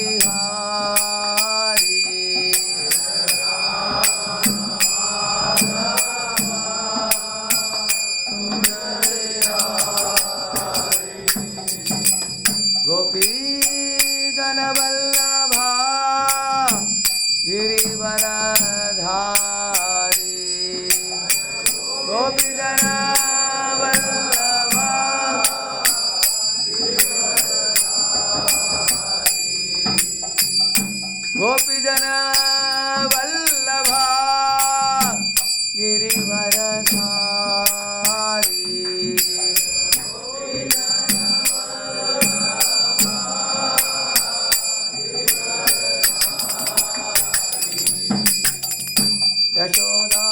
बिहारी गोपी जन वल्लभा गिरिवरधारी गोपी जन वल्लभा गोपी जन वल्लभा गिरिवरधारी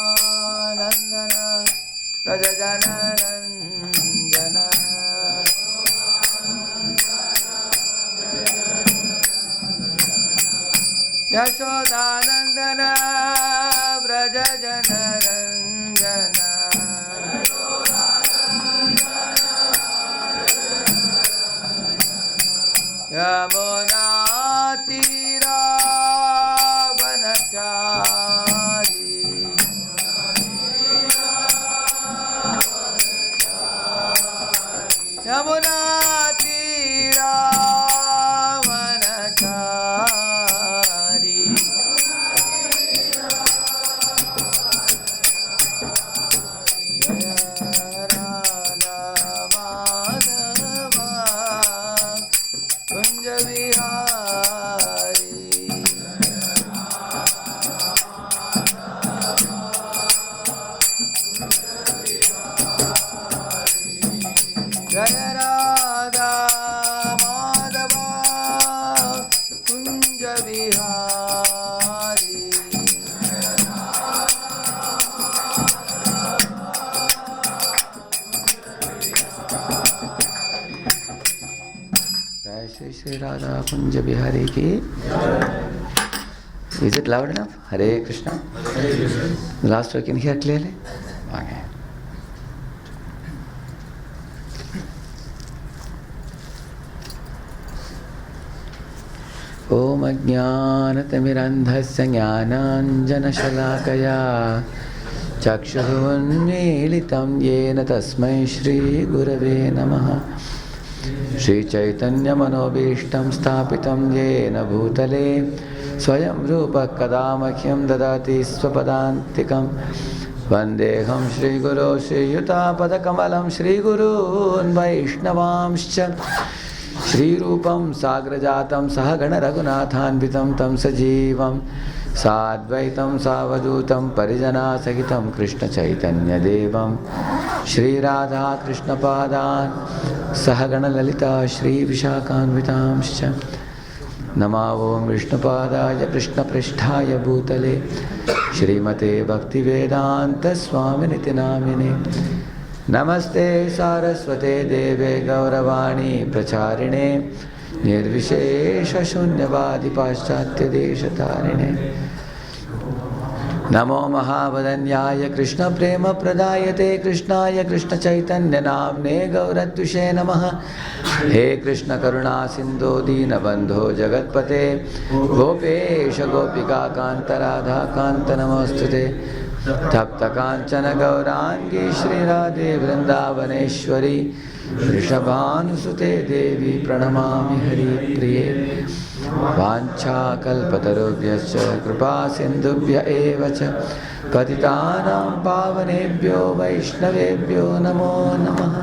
यशोदानंदन प्रजजन रंजन यशोदानंदन प्रजजन रंजन यमुना तीरा वनचारी यमुना तीरा वनचारी जय राधा माधवा कुंज बिहारी जय राधा माधवा कुंज बिहारी जय श्री श्री राधा कुंज बिहारी की. Is it loud enough? Hare Krishna. The last word can you hear clearly? Okay. ॐ अज्ञानतिमिरन्धस्य ज्ञानाञ्जनशलाकया चक्षुरुन्मीलितं येन तस्मै श्रीगुरवे नमः. श्रीचैतन्यमनोभीष्टं स्थापितं येन भूतले स्वयं रूपः कदा मह्यं ददाति स्वपदान्तिकं. वन्देऽहं श्रीगुरो श्रीयुतापदकमलं श्रीगुरून् वैष्णवांश्च श्रीरूपं साग्रजातं सहगण रघुनाथान्वितं तं सजीवं साद्वैतं सावधूतं परिजनासहितं कृष्णचैतन्यदेवं श्रीराधा कृष्णपादान् सहगण ललिता श्रीविशाखान्वितांश्च. नमो ॐ विष्णुपादाय कृष्णपृष्ठाय भूतले श्रीमते भक्तिवेदान्तस्वामिनिति नामिने. नमस्ते सारस्वते देवे गौरवाणी प्रचारिणे निर्विशेषशून्यवादी पाश्चात्यदेशतारिणे. नमो महावदन्याय कृष्णप्रेमप्रदायते कृष्णाय कृष्णचैतन्यनाम्ने गौरद्विषे नमः. हे कृष्णकरुणा सिन्धो दीनबन्धो जगत्पते गोपेश गोपिकान्त राधाकान्त नमोऽस्तुते. तप्त कांचन गौरांगी श्रीराधे वृंदावनेश्वरी वृषभानुसुते देवी प्रणमामि हरिप्रिये. वाञ्छाकल्पतरुभ्यश्च कृपा सिन्धुभ्य एव च पतितानां पावनेभ्यो वैष्णवेभ्यो नमो नमः.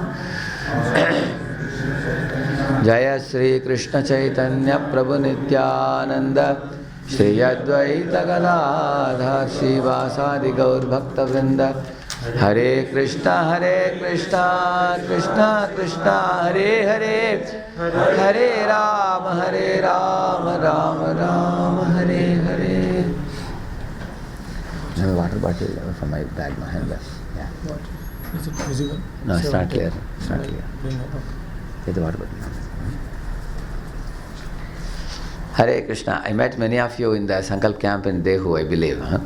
जय श्री कृष्ण चैतन्य प्रभु नित्यानंद श्री अद्वैत गदाधर श्रीवासादि गौर भक्तवृंद. हरे Krishna Krishna Krishna Hare Hare Hare Ram Ram Ram Hare Hare. I have a water bottle from my bag, my handbag. Yeah. What? Is it visible? No, it's not clear. It's not clear. Get the water bottle. Hare Krishna. I met many of you in the Sankalp camp in Dehu, I believe. Huh?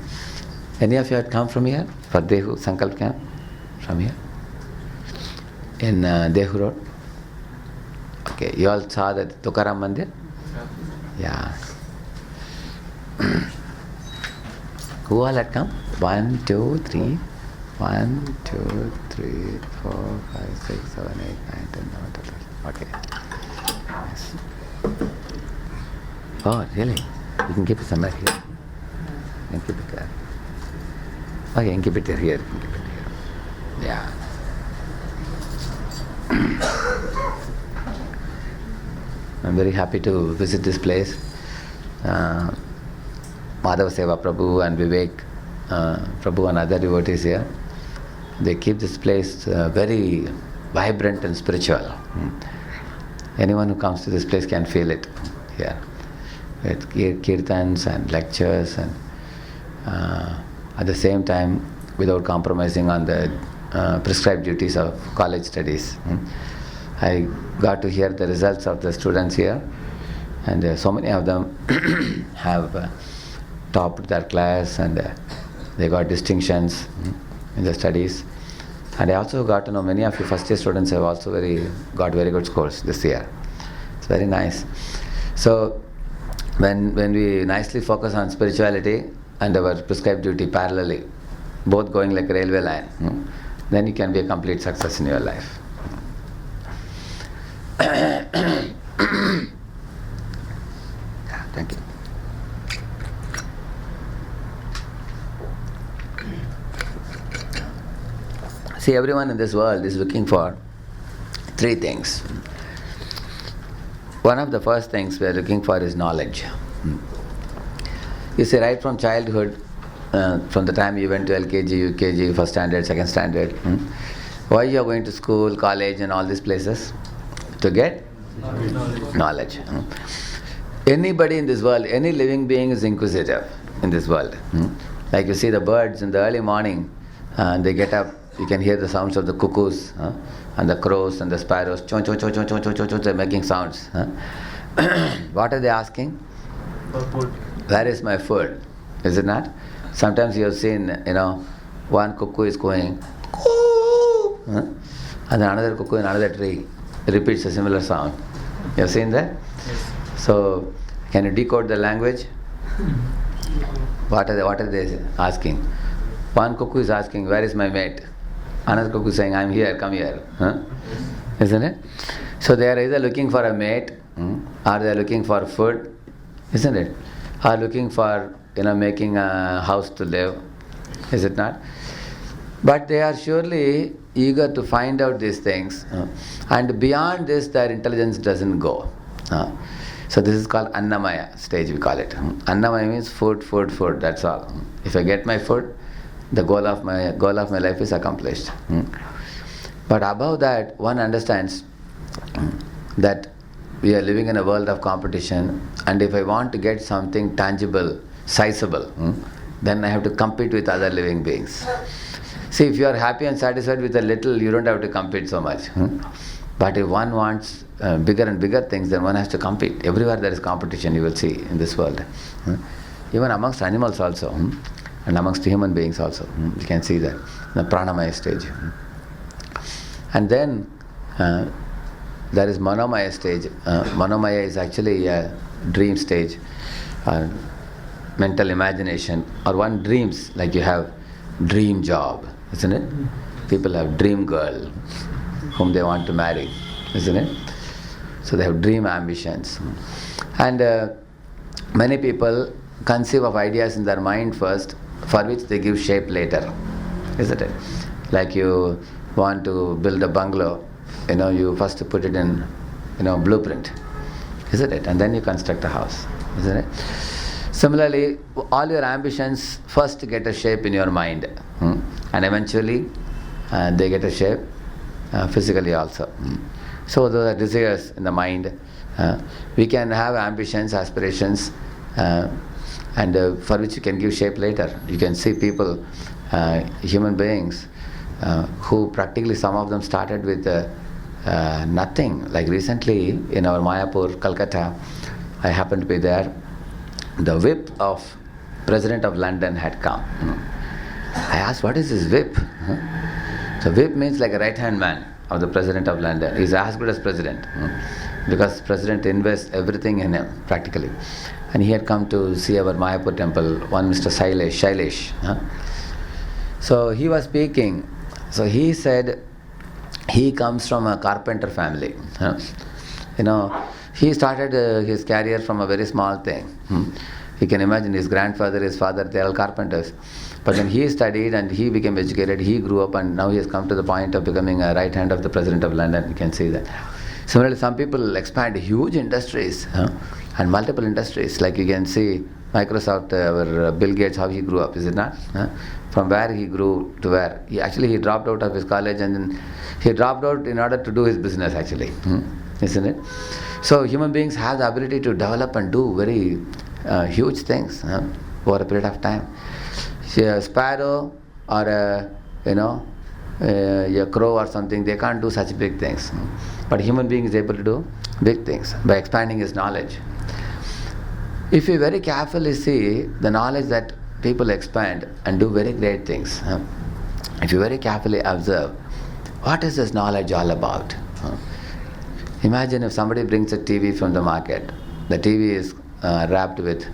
Any of you had come from here for Dehu Sankalp camp? From here? In Dehu Road? Okay. You all saw the Tukaram Mandir? Yeah. Who all had come? 1, 2, 3. 1, 2, 3, 4, 5, 6, 7, 8, 9, 10, 11, 12. Okay. Yes. Oh, really? You can keep it somewhere here. You can keep it there. Okay, you can keep it here. You can keep it here. Yeah. I'm very happy to visit this place. Madhava Seva Prabhu and Vivek Prabhu and other devotees here. They keep this place very vibrant and spiritual. Anyone who comes to this place can feel it here. With kirtans and lectures, and at the same time, without compromising on the prescribed duties of college studies. I got to hear the results of the students here, and so many of them have topped their class, and they got distinctions in the studies. And I also got to know many of you first year students have also got very good scores this year. It's very nice. So when we nicely focus on spirituality and our prescribed duty parallelly, both going like a railway line, then you can be a complete success in your life. Yeah, thank you. See, everyone in this world is looking for three things. One of the first things we are looking for is knowledge. You see, right from childhood, from the time you went to LKG, UKG, first standard, second standard, why you are going to school, college and all these places? To get knowledge. Anybody in this world, any living being is inquisitive in this world. Like you see the birds in the early morning, they get up, you can hear the sounds of the cuckoos and the crows and the sparrows. Chon, chon, chon, chon, chon, chon, chon, chon, they're making sounds. What are they asking? For food. Where is my food? Is it not? Sometimes you have seen, one cuckoo is going, coo, and then another cuckoo in another tree repeats a similar sound. You have seen that? Yes. So, can you decode the language? What are they asking? One cuckoo is asking, where is my mate? Another cuckoo is saying, I'm here, come here. Isn't it? So they are either looking for a mate, or they are looking for food, isn't it? Or looking for, making a house to live, is it not? But they are surely eager to find out these things, and beyond this their intelligence doesn't go. So this is called Annamaya stage, we call it. Annamaya means food, food, food, that's all. If I get my food, the goal of my life is accomplished. But above that, one understands that we are living in a world of competition, and if I want to get something tangible, sizable, then I have to compete with other living beings. See, if you are happy and satisfied with a little, you don't have to compete so much. But if one wants bigger and bigger things, then one has to compete. Everywhere there is competition, you will see in this world. Even amongst animals also, and amongst human beings also. You can see that, the pranamaya stage. And then there is manomaya stage. Manomaya is actually a dream stage, mental imagination, or one dreams, like you have dream job, isn't it? People have dream girl whom they want to marry, isn't it? So they have dream ambitions. And many people conceive of ideas in their mind first, for which they give shape later, isn't it? Like you want to build a bungalow, you first put it in, blueprint, isn't it? And then you construct a house, isn't it? Similarly, all your ambitions first get a shape in your mind, and eventually they get a shape physically also. So the desires in the mind, we can have ambitions, aspirations, and for which you can give shape later. You can see people, human beings, who practically some of them started with nothing. Like recently in our Mayapur, Calcutta, I happened to be there. The whip of President of London had come. I asked, what is this whip? So whip means like a right-hand man of the President of London. He's as good as President. because President invests everything in him practically. And he had come to see our Mayapur temple, one Mr. Shailesh. So he was speaking. So he said he comes from a carpenter family. He started his career from a very small thing. You can imagine his grandfather, his father, they are all carpenters. But then he studied and he became educated, he grew up, and now he has come to the point of becoming a right hand of the President of London. You can see that. Similarly, some people expand huge industries and multiple industries. Like you can see Microsoft, our Bill Gates, how he grew up, is it not? From where he grew to where. He dropped out of his college, and then he dropped out in order to do his business actually. Isn't it? So human beings have the ability to develop and do very huge things over a period of time. See, a sparrow or a crow or something, they can't do such big things. But human being is able to do big things by expanding his knowledge. If you very carefully see the knowledge that people expand and do very great things, if you very carefully observe, what is this knowledge all about? Imagine if somebody brings a TV from the market. The TV is wrapped with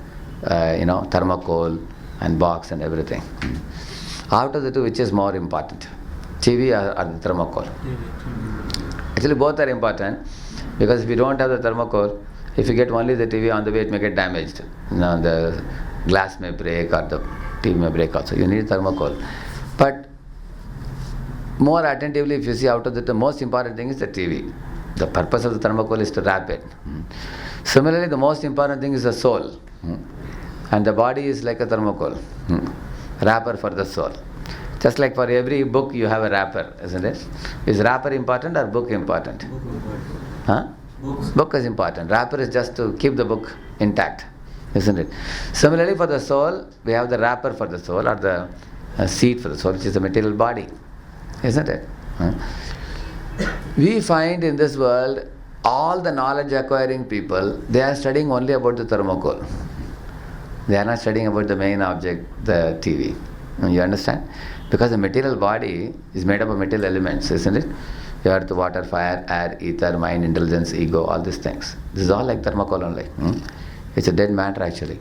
thermocol and box and everything. Out of the two, which is more important? TV or the thermocol? Actually both are important, because if you don't have the thermocol, if you get only the TV, on the way it may get damaged. The glass may break or the TV may break also. You need thermocol. But more attentively, if you see out of the most important thing is the TV. The purpose of the thermocol is to wrap it. Similarly, the most important thing is the soul. And the body is like a thermocol, wrapper for the soul. Just like for every book you have a wrapper, isn't it? Is wrapper important or book important? Book is important. Wrapper is just to keep the book intact, isn't it? Similarly, for the soul, we have the wrapper for the soul, or the seat for the soul, which is the material body, isn't it? We find in this world, all the knowledge acquiring people, they are studying only about the thermocol. They are not studying about the main object, the TV. You understand? Because the material body is made up of material elements, isn't it? Earth, water, fire, air, ether, mind, intelligence, ego, all these things. This is all like thermocol only. It's a dead matter actually.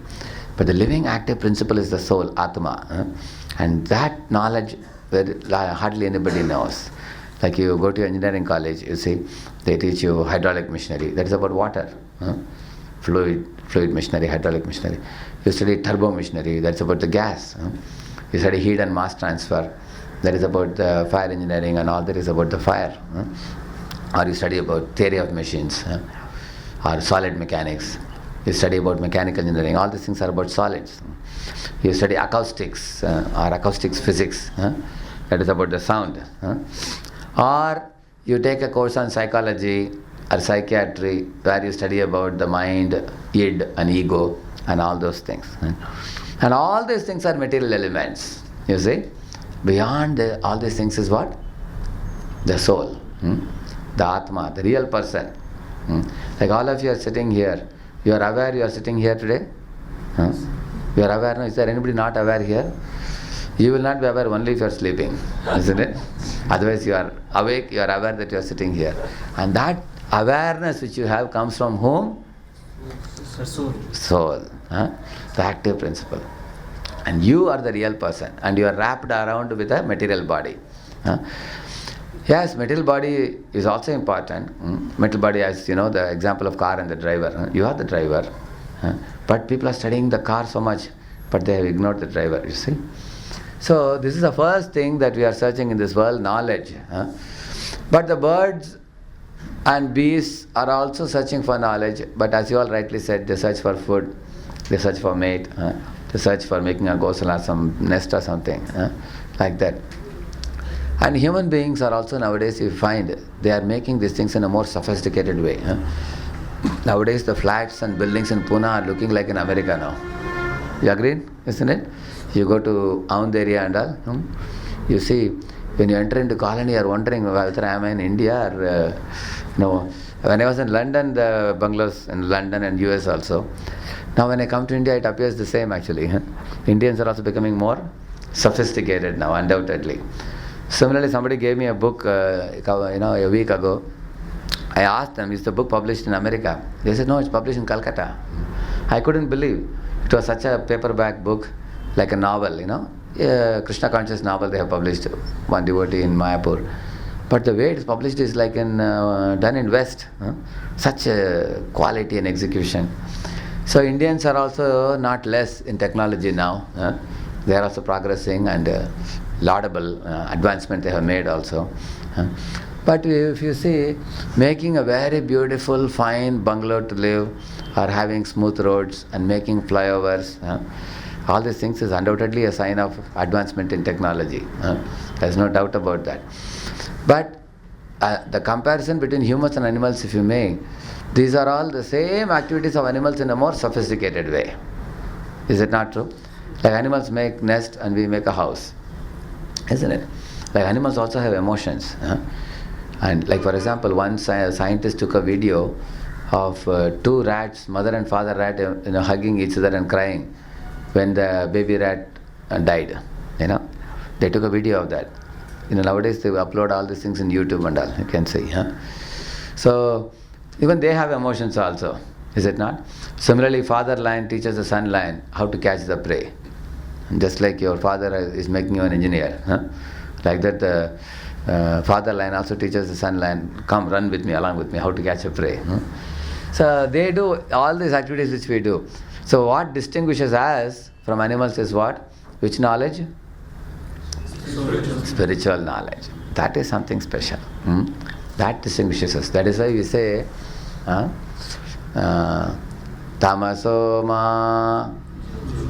But the living active principle is the soul, Atma. And that knowledge hardly anybody knows. Like you go to engineering college, you see, they teach you hydraulic machinery. That is about water. Fluid machinery, hydraulic machinery. You study turbo machinery, that's about the gas. You study heat and mass transfer, that is about the fire engineering, and all that is about the fire. Or you study about theory of machines, or solid mechanics. You study about mechanical engineering, all these things are about solids. You study acoustics, or acoustics physics, that is about the sound. Or you take a course on psychology or psychiatry, where you study about the mind, id and ego and all those things. And all these things are material elements, you see. Beyond all these things is what? The soul, the Atma, the real person. Like all of you are sitting here, you are aware you are sitting here today? You are aware? No? Is there anybody not aware here? You will not be aware only if you are sleeping, isn't it? Otherwise you are awake, you are aware that you are sitting here. And that awareness which you have comes from whom? Soul. The active principle. And you are the real person, and you are wrapped around with a material body. Yes, material body is also important. Material body, as you know, the example of car and the driver. You are the driver. But people are studying the car so much, but they have ignored the driver, you see. So this is the first thing that we are searching in this world, knowledge. But the birds and beasts are also searching for knowledge, but as you all rightly said, they search for food, they search for mate, they search for making a ghosala, some nest or something, like that. And human beings are also nowadays, you find, they are making these things in a more sophisticated way. Nowadays the flats and buildings in Pune are looking like in America now. You agreed? Isn't it? You go to Aund area and all, you see, when you enter into colony, you are wondering whether I am in India or no. When I was in London, the bungalows in London and US also. Now when I come to India, it appears the same actually. Indians are also becoming more sophisticated now, undoubtedly. Similarly, somebody gave me a book a week ago, I asked them, is the book published in America? They said, no, it's published in Calcutta. I couldn't believe. It was such a paperback book, like a novel, Krishna conscious novel they have published, one devotee in Mayapur. But the way it is published is like done in West. Such a quality and execution. So Indians are also not less in technology now. They are also progressing, and laudable advancement they have made also. But if you see, making a very beautiful, fine bungalow to live, or having smooth roads and making flyovers, all these things is undoubtedly a sign of advancement in technology. There's no doubt about that. But the comparison between humans and animals, if you make, these are all the same activities of animals in a more sophisticated way. Is it not true? Like animals make nest and we make a house, isn't it? Like animals also have emotions. And like for example, one scientist took a video of two rats, mother and father rat, hugging each other and crying when the baby rat died. They took a video of that. Nowadays they upload all these things in YouTube and all, you can see. So even they have emotions also, is it not? Similarly, father lion teaches the son lion how to catch the prey. Just like your father is making you an engineer. Like that the father lion also teaches the son lion, come run with me, along with me, how to catch a prey. So they do all these activities which we do. So what distinguishes us from animals is what? Which knowledge? Spiritual knowledge. That is something special. That distinguishes us. That is why we say Tamaso ma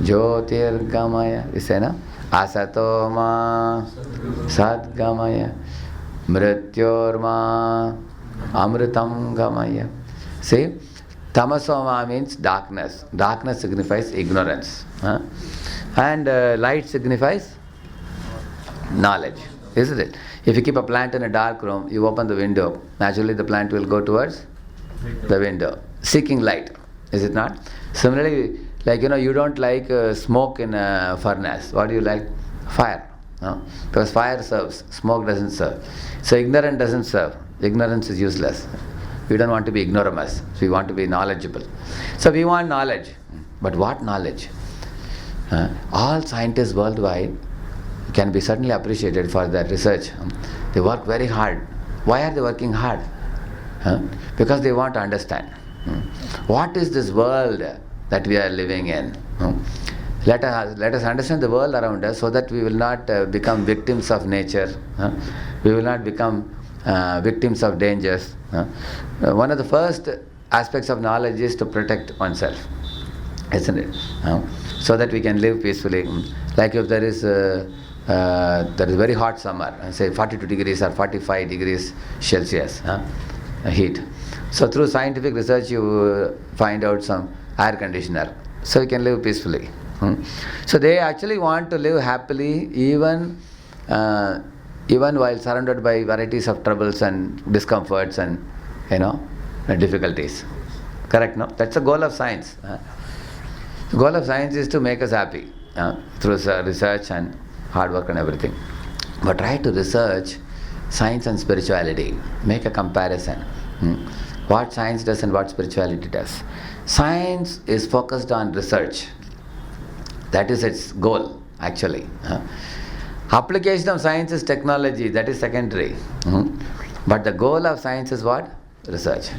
Jyotirgamaya. We say, Asato ma Sadgamaya Mrityorma Amritam Gamaya. See, Tamasoma means darkness. Darkness signifies ignorance. And light signifies knowledge, isn't it? If you keep a plant in a dark room, you open the window, naturally the plant will go towards the window, seeking light, is it not? Similarly, like you don't like smoke in a furnace. What do you like? Fire. Because fire serves, smoke doesn't serve. So ignorance doesn't serve. Ignorance is useless. We don't want to be ignoramus. So we want to be knowledgeable. So we want knowledge. But what knowledge? All scientists worldwide can be certainly appreciated for their research. They work very hard. Why are they working hard? Because they want to understand. What is this world that we are living in? Let us understand the world around us so that we will not become victims of nature. We will not become victims of dangers. One of the first aspects of knowledge is to protect oneself, isn't it? So that we can live peacefully. Like if there is very hot summer, say 42 degrees or 45 degrees Celsius heat. So through scientific research you find out some air conditioner, so you can live peacefully. So they actually want to live happily even while surrounded by varieties of troubles and discomforts and difficulties. Correct, no? That's the goal of science. The goal of science is to make us happy through research and hard work and everything. But try to research science and spirituality. Make a comparison. What science does and what spirituality does. Science is focused on research. That is its goal, actually. Application of science is technology. That is secondary. But the goal of science is what? Research.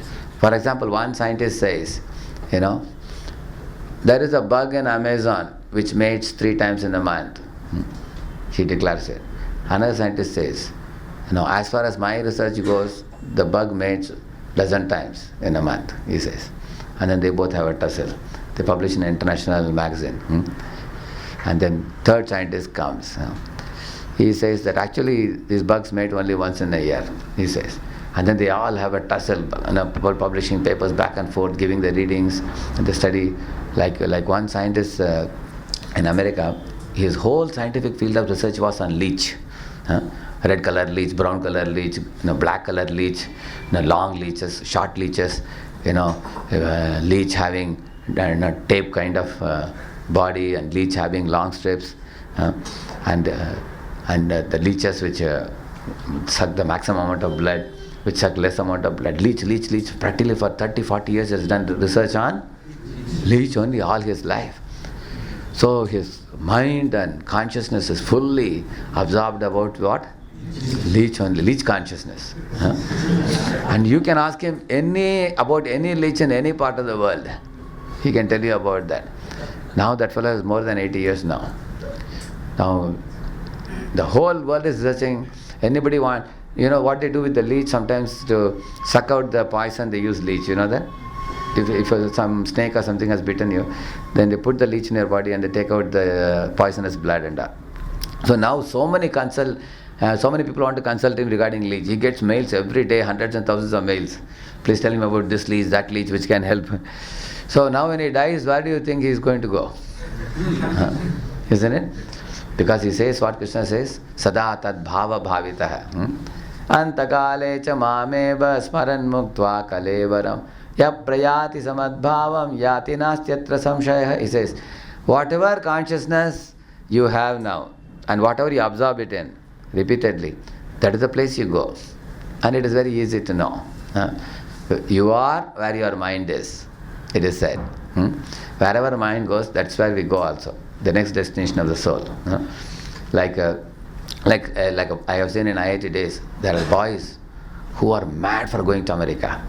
For example, one scientist says, there is a bug in Amazon which mates 3 times in a month. He declares it. Another scientist says, as far as my research goes, the bug mates dozen times in a month, he says. And then they both have a tussle. They publish in an international magazine. And then third scientist comes. He says that actually these bugs mate only once in a year, he says. And then they all have a tussle, people publishing papers back and forth, giving the readings and the study. Like one scientist in America, his whole scientific field of research was on leech. Red color leech, brown color leech, black color leech, long leeches, short leeches, leech having tape kind of body, and leech having long strips, and the leeches which suck the maximum amount of blood which suck less amount of blood. Leech. Practically for 30-40 years he has done research on leech only all his life. So his mind and consciousness is fully absorbed about what? Leech only, leech consciousness. And you can ask him about any leech in any part of the world. He can tell you about that. Now that fellow is more than 80 years now. Now the whole world is researching. Anybody want, what they do with the leech sometimes to suck out the poison, they use leech, you know that? If some snake or something has bitten you, then they put the leech in your body and they take out the poisonous blood and all. So now so many people want to consult him regarding leech. He gets mails every day, hundreds and thousands of mails. Please tell him about this leech, that leech, which can help. So now when he dies, where do you think he is going to go? Isn't it? Because he says what Krishna says, Sada tad bhava bhavitaha. Antakale cha mameva smaran muktva kalevaram. Ya prayati samadbhavam yati nastyatra samshaya. He says, whatever consciousness you have now, and whatever you absorb it in, repeatedly, that is the place you go. And it is very easy to know. You are where your mind is, it is said. Wherever mind goes, that's where we go also. The next destination of the soul. Like I have seen in IIT days, there are boys who are mad for going to America.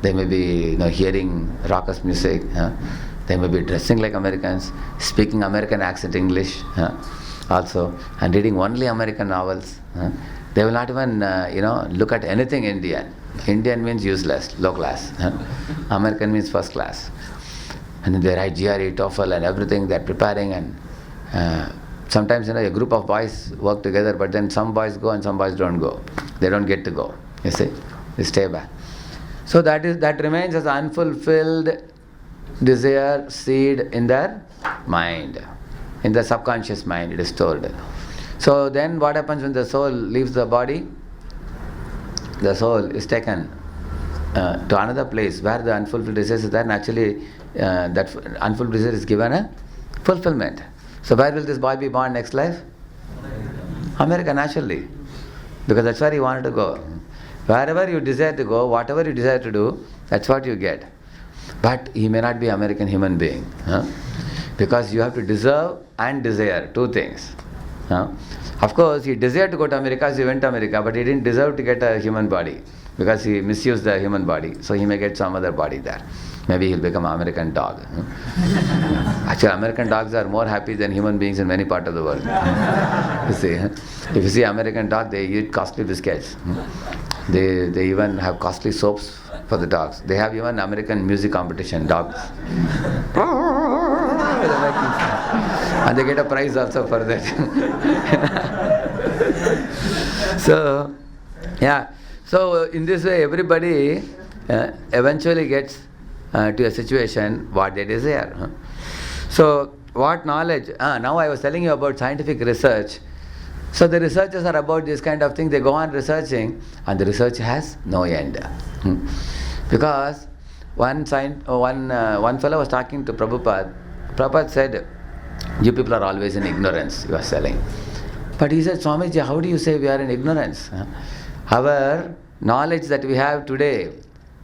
They may be hearing raucous music. They may be dressing like Americans, speaking American accent English also, and reading only American novels. They will not even look at anything Indian. Indian means useless, low class. American means first class. And then they write GRE, TOEFL and everything they're preparing, and sometimes a group of boys work together, but then some boys go and some boys don't go. They don't get to go. You see? They stay back. So that remains as unfulfilled desire seed in their mind. In the subconscious mind it is stored. So then what happens when the soul leaves the body? The soul is taken to another place where the unfulfilled desire is there. Naturally that unfulfilled desire is given a fulfillment. So where will this boy be born next life? America, naturally. Because that's where he wanted to go. Wherever you desire to go, whatever you desire to do, that's what you get. But he may not be American human being. Because you have to deserve and desire, two things. Of course, he desired to go to America, so he went to America, but he didn't deserve to get a human body because he misused the human body. So he may get some other body there. Maybe he'll become an American dog. Actually, American dogs are more happy than human beings in many parts of the world. You see, if you see American dog, they eat costly biscuits. They even have costly soaps for the dogs. They have even American music competition, dogs. And they get a prize also for that. So in this way everybody eventually gets to a situation what they desire. So what knowledge? Now I was telling you about scientific research. So the researchers are about this kind of thing. They go on researching and the research has no end. Because one fellow was talking to Prabhupada. Prabhupada said, you people are always in ignorance, you are saying. But he said, Swamiji, how do you say we are in ignorance? Our knowledge that we have today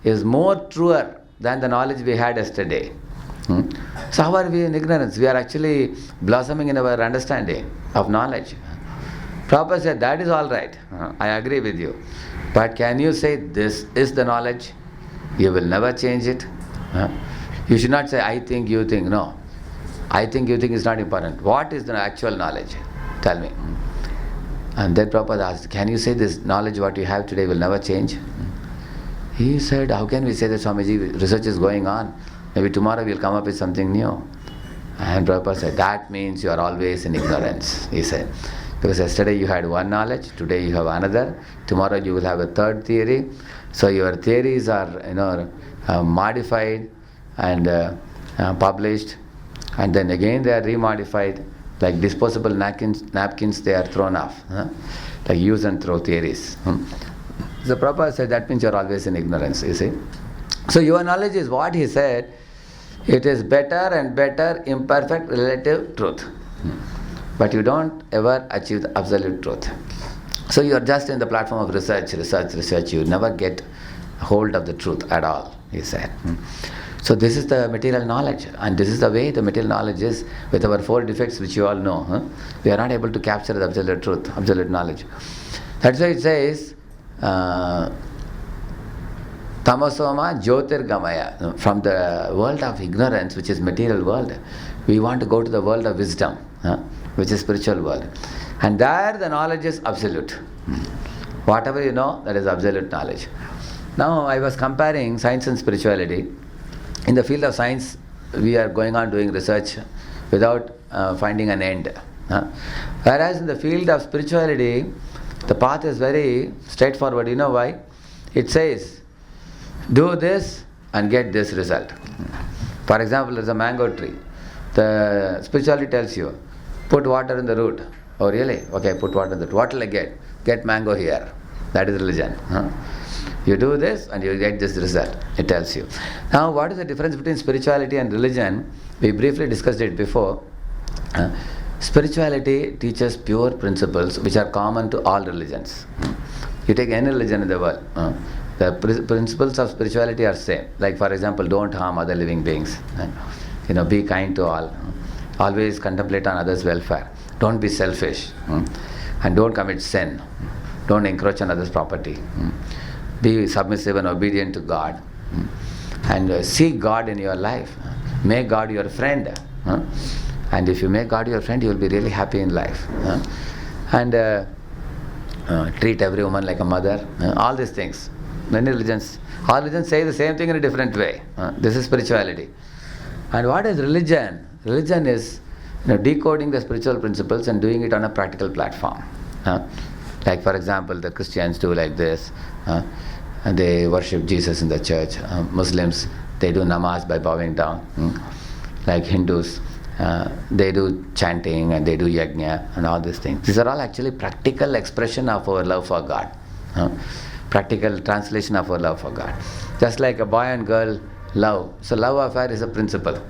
is more truer than the knowledge we had yesterday. So how are we in ignorance? We are actually blossoming in our understanding of knowledge. Prabhupada said, that is all right. I agree with you. But can you say this is the knowledge? You will never change it. You should not say, I think, you think. No. I think, you think is not important. What is the actual knowledge? Tell me. And then Prabhupada asked, can you say this knowledge what you have today will never change? He said, how can we say that, Swamiji? Research is going on. Maybe tomorrow we'll come up with something new. And Prabhupada said, that means you are always in ignorance, he said. Because yesterday you had one knowledge, today you have another, tomorrow you will have a third theory. So your theories are modified and published, and then again they are remodified, like disposable napkins they are thrown off, like use and throw theories. So Prabhupada said that means you are always in ignorance, you see. So your knowledge is what he said, it is better and better imperfect relative truth. But you don't ever achieve the absolute truth. So you are just in the platform of research. You never get hold of the truth at all, he said. So this is the material knowledge, and this is the way the material knowledge is with our 4 defects which you all know. We are not able to capture the absolute truth, absolute knowledge. That's why it says, Tamasoma Jyotirgamaya. From the world of ignorance, which is material world, we want to go to the world of wisdom, which is spiritual world. And there the knowledge is absolute. Whatever you know, that is absolute knowledge. Now I was comparing science and spirituality. In the field of science, we are going on doing research without finding an end. Whereas in the field of spirituality, the path is very straightforward. You know why? It says, do this and get this result. For example, there is a mango tree. The spirituality tells you, put water in the root. Oh really? Okay, put water in the root. What will I get? Get mango here. That is religion. You do this and you get this result, it tells you. Now, what is the difference between spirituality and religion? We briefly discussed it before. Spirituality teaches pure principles which are common to all religions. You take any religion in the world, the principles of spirituality are same. Like for example, don't harm other living beings. Be kind to all. Always contemplate on others' welfare. Don't be selfish. And don't commit sin. Don't encroach on others' property. Be submissive and obedient to God. And seek God in your life. Make God your friend. And if you make God your friend, you will be really happy in life. And treat every woman like a mother. All these things. Many religions, all religions say the same thing in a different way. This is spirituality. And what is religion? Religion is decoding the spiritual principles and doing it on a practical platform. Like for example, the Christians do like this. And they worship Jesus in the church. Muslims, they do namaz by bowing down. Like Hindus, they do chanting and they do yajna and all these things. These are all actually practical expression of our love for God. Practical translation of our love for God. Just like a boy and girl love. So love affair is a principle.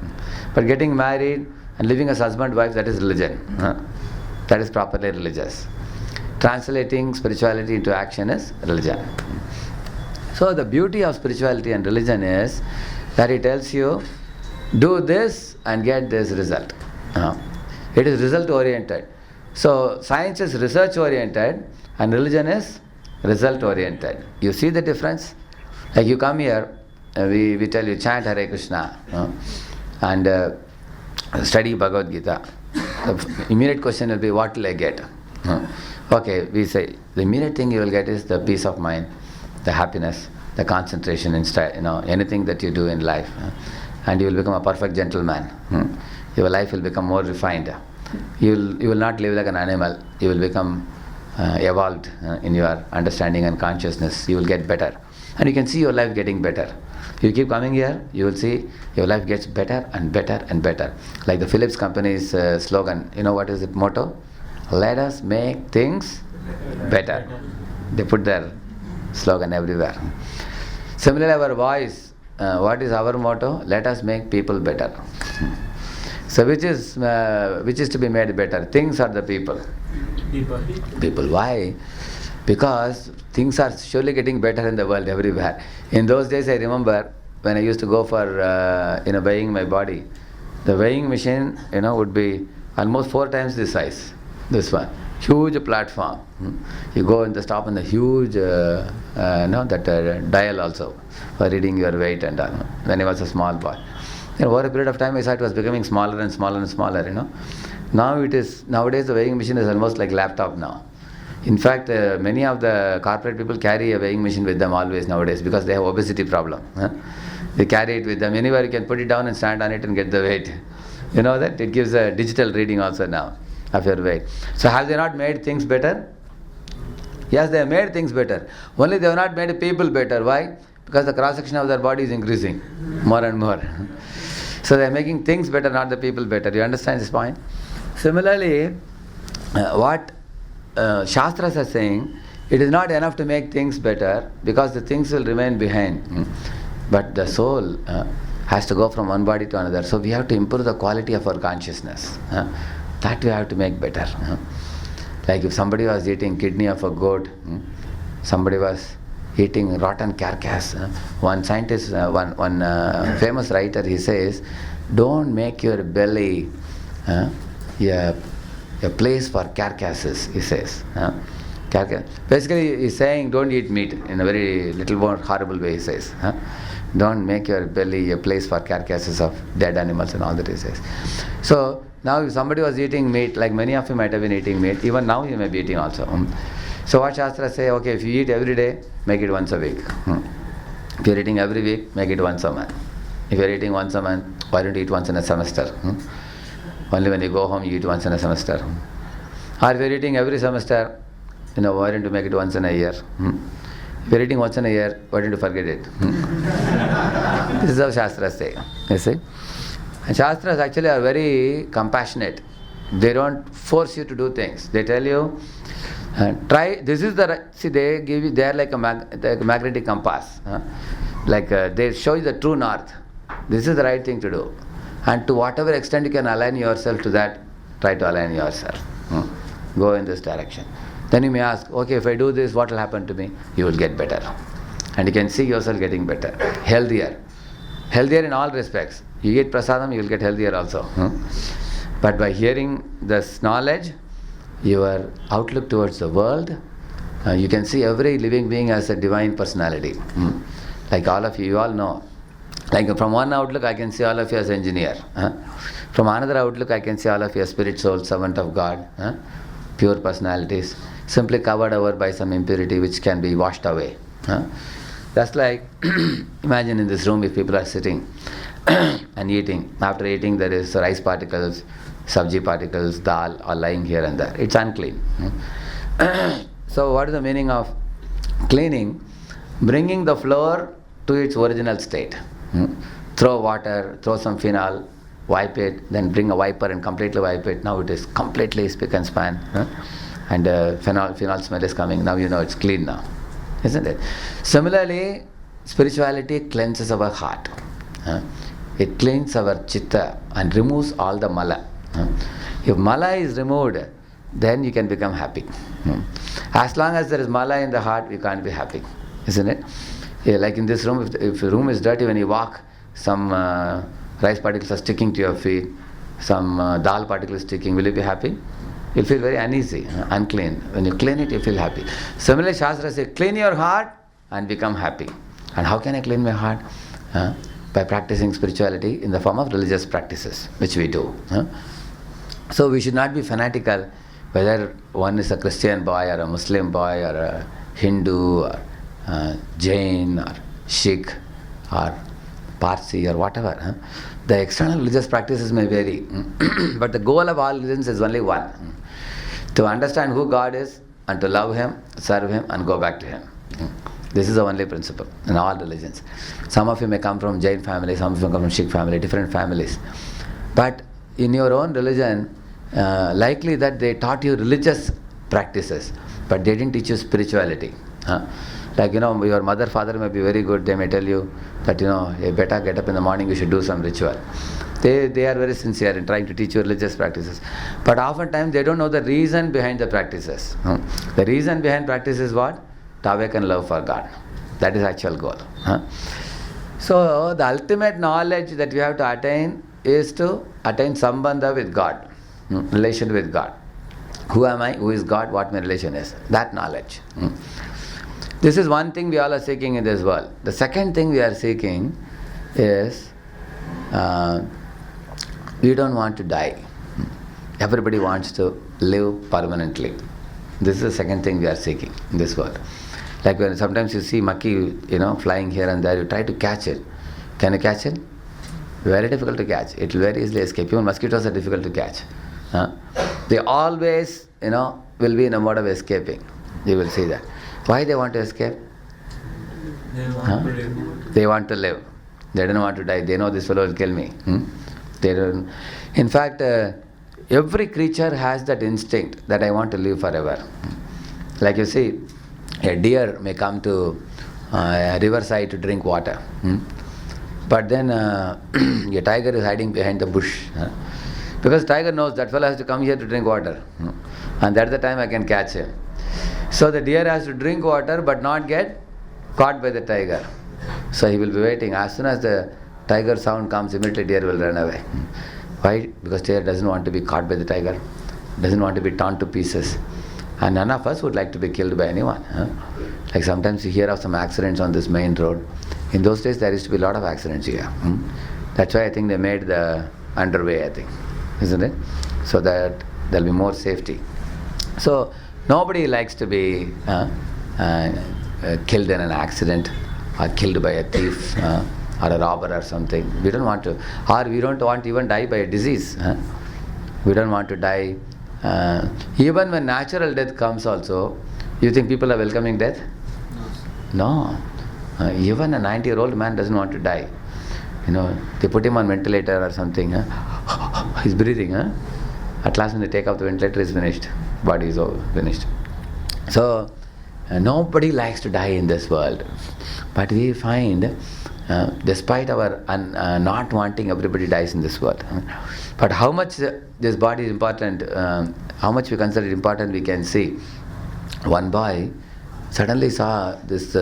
But getting married and living as husband wife, that is religion. That is properly religious. Translating spirituality into action is religion. So the beauty of spirituality and religion is that it tells you, do this and get this result. It is result oriented. So science is research oriented and religion is result oriented. You see the difference? Like you come here, we tell you chant Hare Krishna and study Bhagavad Gita. The immediate question will be, what will I get? Okay, we say the immediate thing you will get is the peace of mind, the happiness, the concentration, anything that you do in life, and you will become a perfect gentleman. Your life will become more refined. You will not live like an animal. You will become evolved in your understanding and consciousness. You will get better, and you can see your life getting better. You keep coming here, you will see your life gets better and better and better. Like the Philips company's slogan, what is it motto? Let us make things better. They put their slogan everywhere. Similarly, our voice, what is our motto? Let us make people better. So which is to be made better? Things or the people? People. Why? Because things are surely getting better in the world everywhere. In those days, I remember when I used to go for weighing my body, the weighing machine would be almost 4 times this size. This one, huge platform. You go and stop in the huge that dial also for reading your weight and all. When I was a small boy, over a period of time I saw it was becoming smaller and smaller and smaller. Nowadays the weighing machine is almost like laptop now. In fact, many of the corporate people carry a weighing machine with them always nowadays because they have obesity problem. They carry it with them. Anywhere you can put it down and stand on it and get the weight. You know that? It gives a digital reading also now of your weight. So have they not made things better? Yes, they have made things better. Only they have not made people better. Why? Because the cross-section of their body is increasing more and more. So they are making things better, not the people better. You understand this point? Similarly, what Shastras are saying, it is not enough to make things better because the things will remain behind. But the soul has to go from one body to another. So we have to improve the quality of our consciousness. That we have to make better. Like if somebody was eating kidney of a goat, somebody was eating rotten carcass. One scientist, one famous writer, he says, don't make your belly a place for carcasses, he says. Basically, he's saying don't eat meat in a very little more horrible way, he says. Don't make your belly a place for carcasses of dead animals and all that, he says. So, now if somebody was eating meat, like many of you might have been eating meat, even now you may be eating also. So what Shastras say, okay, if you eat every day, make it once a week. If you're eating every week, make it once a month. If you're eating once a month, why don't you eat once in a semester? Only when you go home, you eat once in a semester. Or if you're eating every semester, why don't you make it once in a year? If you're eating once in a year, why don't you forget it? This is how Shastras say. You see? And Shastras actually are very compassionate. They don't force you to do things. They tell you, try, this is the, see, they give you, they are like a magnetic compass. They show you the true north. This is the right thing to do. And to whatever extent you can align yourself to that, try to align yourself. Go in this direction. Then you may ask, okay, if I do this, what will happen to me? You will get better. And you can see yourself getting better. Healthier. Healthier in all respects. You eat prasadam, you will get healthier also. But by hearing this knowledge, your outlook towards the world, you can see every living being as a divine personality. Like all of you, you all know. Like from one outlook, I can see all of you as engineer. From another outlook, I can see all of you as spirit, soul, servant of God, pure personalities, simply covered over by some impurity which can be washed away. That's like, imagine in this room if people are sitting and eating. After eating, there is rice particles, sabji particles, dal are lying here and there. It's unclean. So what is the meaning of cleaning? Bringing the floor to its original state. Throw water, throw some phenol, wipe it, then bring a wiper and completely wipe it. Now it is completely spick and span. And phenol smell is coming. Now you know it's clean now. Isn't it? Similarly, spirituality cleanses our heart. It cleans our chitta and removes all the mala. If mala is removed, then you can become happy. As long as there is mala in the heart, you can't be happy. Isn't it? Yeah, like in this room, if the room is dirty, when you walk, some rice particles are sticking to your feet, some dal particles sticking, will you be happy? You'll feel very uneasy, unclean. When you clean it, you feel happy. Similarly, Shastra says, clean your heart and become happy. And how can I clean my heart? By practicing spirituality in the form of religious practices, which we do. So we should not be fanatical, whether one is a Christian boy or a Muslim boy or a Hindu or Jain or Sikh or Parsi or whatever. The external religious practices may vary, but the goal of all religions is only one: to understand who God is and to love Him, serve Him and go back to Him. This is the only principle in all religions. Some of you may come from Jain family, some of you come from Sikh family, different families. But in your own religion, likely that they taught you religious practices, but they didn't teach you spirituality. Like, your mother, father may be very good. They may tell you that, hey, better get up in the morning, you should do some ritual. They are very sincere in trying to teach you religious practices. But oftentimes they don't know the reason behind the practices. The reason behind practice is what? To awaken love for God. That is actual goal. So the ultimate knowledge that we have to attain is to attain sambandha with God, relation with God. Who am I? Who is God? What my relation is? That knowledge. This is one thing we all are seeking in this world. The second thing we are seeking is we don't want to die. Everybody wants to live permanently. This is the second thing we are seeking in this world. Like when sometimes you see maki, flying here and there, you try to catch it. Can you catch it? Very difficult to catch. It will very easily escape. Even mosquitoes are difficult to catch. They always, will be in a mode of escaping. You will see that. Why they want to escape? They want to live. They don't want to die. They know this fellow will kill me. They don't. In fact, every creature has that instinct that I want to live forever. Like you see, a deer may come to a riverside to drink water. But then a tiger is hiding behind the bush. Because tiger knows that fellow has to come here to drink water. And that's the time I can catch him. So the deer has to drink water but not get caught by the tiger. So he will be waiting. As soon as the tiger sound comes, immediately deer will run away. Why? Because deer doesn't want to be caught by the tiger, doesn't want to be torn to pieces. And none of us would like to be killed by anyone. Like sometimes you hear of some accidents on this main road. In those days there used to be a lot of accidents here. That's why I think they made the underway, I think. Isn't it? So that there'll be more safety. So nobody likes to be killed in an accident or killed by a thief or a robber or something. We don't want to. Or we don't want to even die by a disease. We don't want to die. Even when natural death comes also, you think people are welcoming death? No. Even a 90-year-old man doesn't want to die. They put him on ventilator or something. He's breathing. At last when they take off the ventilator, he's finished. Body is over, finished. So, nobody likes to die in this world. But we find, despite our not wanting, everybody dies in this world. But how much this body is important, how much we consider it important, we can see. One boy suddenly saw this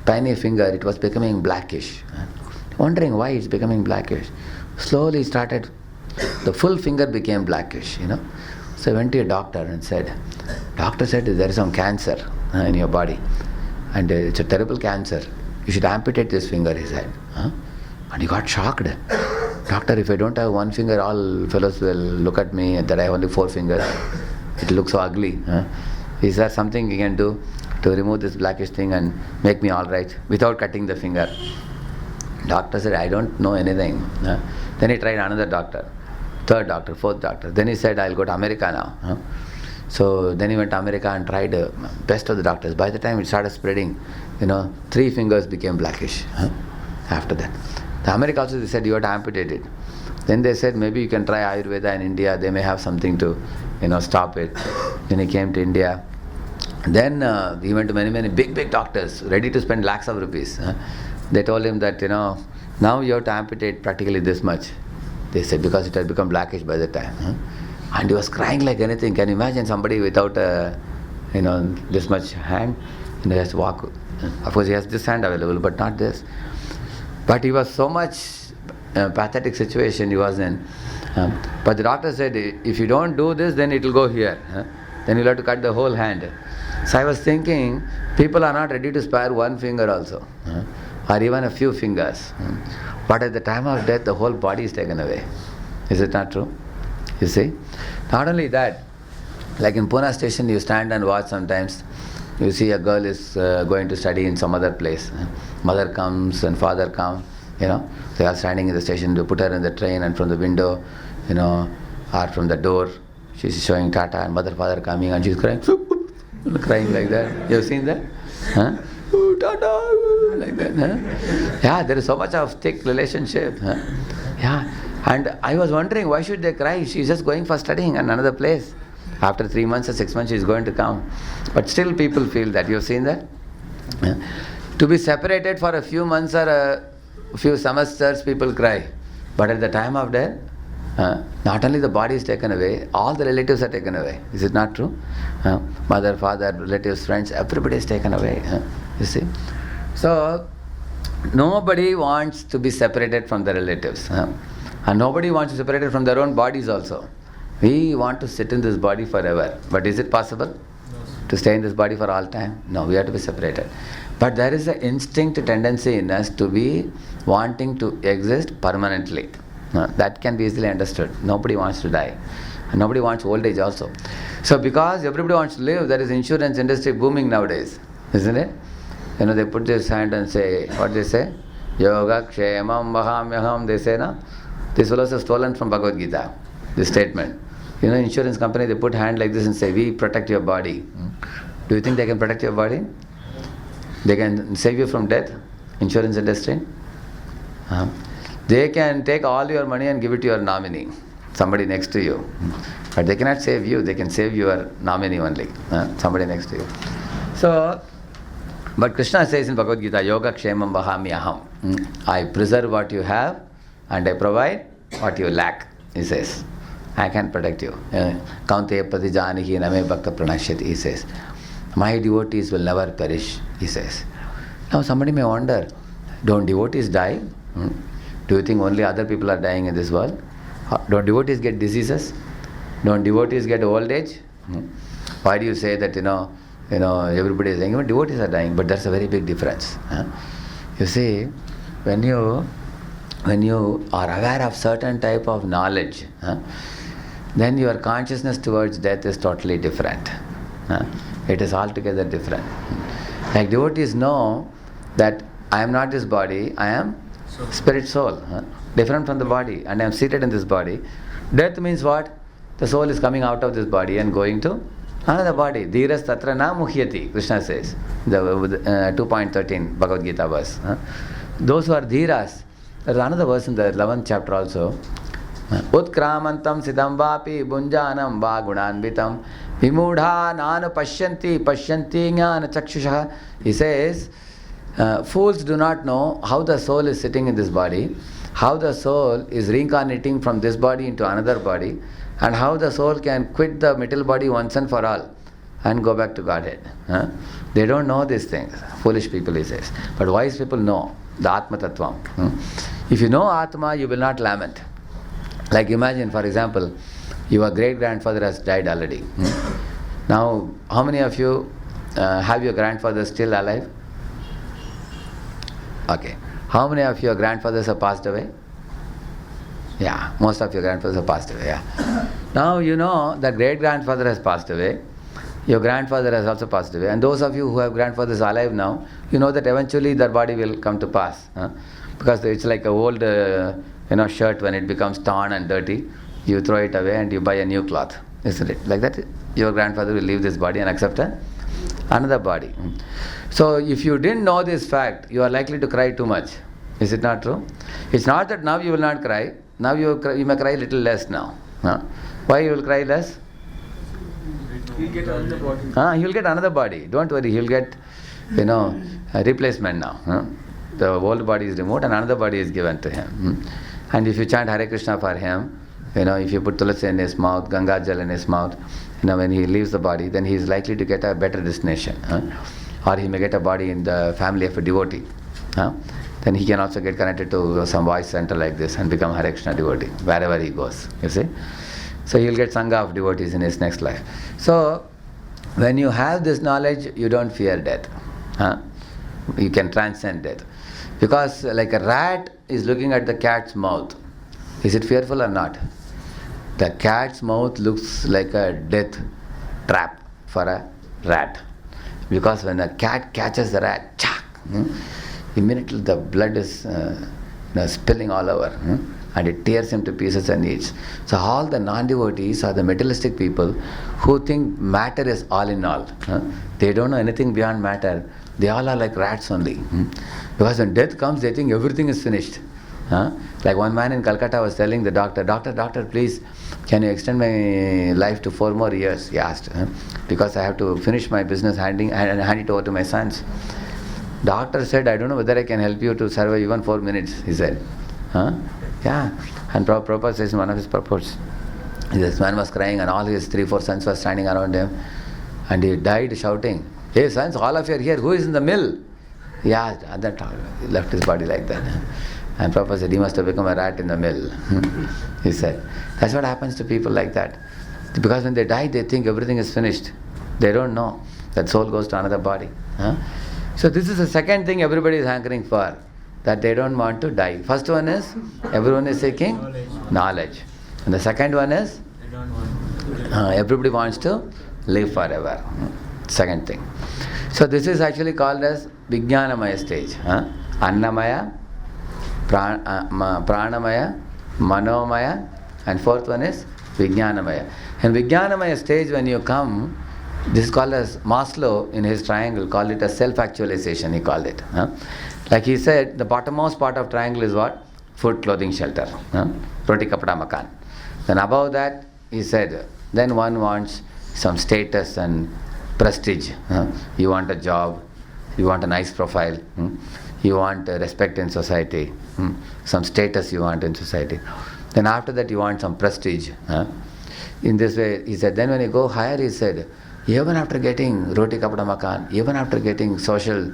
tiny finger, it was becoming blackish. Wondering why it's becoming blackish. Slowly started, the full finger became blackish, So I went to a doctor and said, doctor said there is some cancer in your body. And it's a terrible cancer. You should amputate this finger, he said. And he got shocked. Doctor, if I don't have one finger, all fellows will look at me that I have only 4 fingers. It looks so ugly. Is there something you can do to remove this blackish thing and make me all right without cutting the finger? Doctor said, I don't know anything. Then he tried another doctor, 3rd doctor, 4th doctor. Then he said, I'll go to America now. So then he went to America and tried best of the doctors. By the time it started spreading, 3 fingers became blackish after that. The America also, they said, you have to amputate it. Then they said, maybe you can try Ayurveda in India. They may have something to, stop it. Then he came to India. Then he went to many big doctors, ready to spend lakhs of rupees. They told him that, now you have to amputate practically this much. They said, because it had become blackish by the time. And he was crying like anything. Can you imagine somebody without, this much hand? He has to walk. Of course, he has this hand available, but not this. But he was so much pathetic situation he was in. But the doctor said, if you don't do this, then it will go here. Then you'll have to cut the whole hand. So I was thinking, people are not ready to spare one finger also, or even a few fingers. But at the time of death, the whole body is taken away. Is it not true? You see? Not only that, like in Pune station, you stand and watch sometimes. You see a girl is going to study in some other place. Mother comes and father come. They are standing in the station. They put her in the train, and from the window, or from the door, she's showing Tata, and mother, father coming, and she's crying, crying like that. You have seen that? Oh, Tata, like that. Yeah, there is so much of thick relationship. Yeah, and I was wondering, why should they cry? She's just going for studying in another place. After 3 months or 6 months, she's going to come. But still people feel that. You have seen that? To be separated for a few months or a few semesters, people cry. But at the time of death, not only the body is taken away, all the relatives are taken away. Is it not true? Mother, father, relatives, friends, everybody is taken away. You see? So, nobody wants to be separated from the relatives. And nobody wants to be separated from their own bodies also. We want to sit in this body forever. But is it possible to stay in this body for all time? No, we have to be separated. But there is an instinct tendency in us to be wanting to exist permanently. That can be easily understood. Nobody wants to die. And nobody wants old age also. So because everybody wants to live, there is insurance industry booming nowadays. Isn't it? They put this hand and say, what they say? Yoga kshemam vahamyaham, they say, no? This was also stolen from Bhagavad Gita, this statement. Insurance company, they put hand like this and say, we protect your body. Do you think they can protect your body? They can save you from death? Insurance industry? They can take all your money and give it to your nominee, somebody next to you. But they cannot save you, they can save your nominee only, somebody next to you. So, but Krishna says in Bhagavad Gita, Yoga kshemam vahami aham. I preserve what you have and I provide what you lack, he says. I can protect you. Kaunteya pratijanihi name bhakta pranashyati, he says. My devotees will never perish, he says. Now somebody may wonder, don't devotees die? Do you think only other people are dying in this world? Don't devotees get diseases? Don't devotees get old age? Why do you say that, everybody is dying? Even devotees are dying, but that's a very big difference. You see, when you are aware of certain type of knowledge, then your consciousness towards death is totally different. It is altogether different. Like devotees know that I am not this body, I am spirit soul, different from the body, and I am seated in this body. Death means what? The soul is coming out of this body and going to another body. Dhiras tatra na muhyati, Krishna says, the 2.13 Bhagavad Gita verse. Those who are dhiras, there is another verse in the 11th chapter also. Utkramantam siddham vapi bunjanam va gunanvitam vimudha nanu pashyanti jnana chakshusha. He says, fools do not know how the soul is sitting in this body, how the soul is reincarnating from this body into another body, and how the soul can quit the material body once and for all and go back to Godhead. They don't know these things. Foolish people, he says. But wise people know the Atma Tattvam. If you know Atma, you will not lament. Like imagine, for example, your great-grandfather has died already. Now, how many of you have your grandfather still alive? Okay. How many of your grandfathers have passed away? Yeah, most of your grandfathers have passed away. Yeah. Now you know that great-grandfather has passed away. Your grandfather has also passed away. And those of you who have grandfathers alive now, you know that eventually their body will come to pass. Because it's like an old shirt, when it becomes torn and dirty, you throw it away and you buy a new cloth. Isn't it? Like that, your grandfather will leave this body and accept another body. So if you didn't know this fact, you are likely to cry too much. Is it not true? It's not that now you will not cry. Now you may cry little less now. Why you will cry less? He'll get another body. He'll get another body. Don't worry, he'll get, a replacement now. The old body is removed and another body is given to him. And if you chant Hare Krishna for him, if you put tulasi in his mouth, Ganga Jal in his mouth, when he leaves the body, then he is likely to get a better destination. Or he may get a body in the family of a devotee. Then he can also get connected to some voice center like this and become Hare Krishna devotee, wherever he goes, you see. So he will get Sangha of devotees in his next life. So, when you have this knowledge, you don't fear death. You can transcend death. Because like a rat is looking at the cat's mouth. Is it fearful or not? The cat's mouth looks like a death trap for a rat. Because when a cat catches the rat, immediately the blood is spilling all over, and it tears him to pieces and eats. So all the non-devotees are the materialistic people who think matter is all in all. They don't know anything beyond matter. They all are like rats only. Because when death comes, they think everything is finished. Like one man in Calcutta was telling the doctor, doctor, please, can you extend my life to 4 more years? He asked. Because I have to finish my business and hand it over to my sons. Doctor said, I don't know whether I can help you to survive even 4 minutes, he said. Yeah. And Prabhupada says in one of his purports, this man was crying and all his 3-4 sons were standing around him. And he died shouting, hey sons, all of you are here, who is in the mill? He asked, and then he left his body like that. And Prabhupada said, he must have become a rat in the mill. He said, that's what happens to people like that. Because when they die, they think everything is finished. They don't know that soul goes to another body. So this is the second thing everybody is hankering for, that they don't want to die. First one is, everyone is seeking knowledge. And the second one is, everybody wants to live forever. Second thing. So this is actually called as Vijnanamaya stage. Annamaya, Pranamaya, Manomaya, and fourth one is Vijnanamaya. In Vijnanamaya stage, when you come, this is called as Maslow in his triangle called it as self-actualization, he called it. Like he said, the bottommost part of triangle is what? Food, clothing, shelter. Roti, kapda, makan. Then above that, he said, then one wants some status and prestige. You want a job, you want a nice profile, you want respect in society, some status you want in society. Then after that you want some prestige. In this way, he said, then when you go higher, he said, even after getting roti kapda makan, even after getting social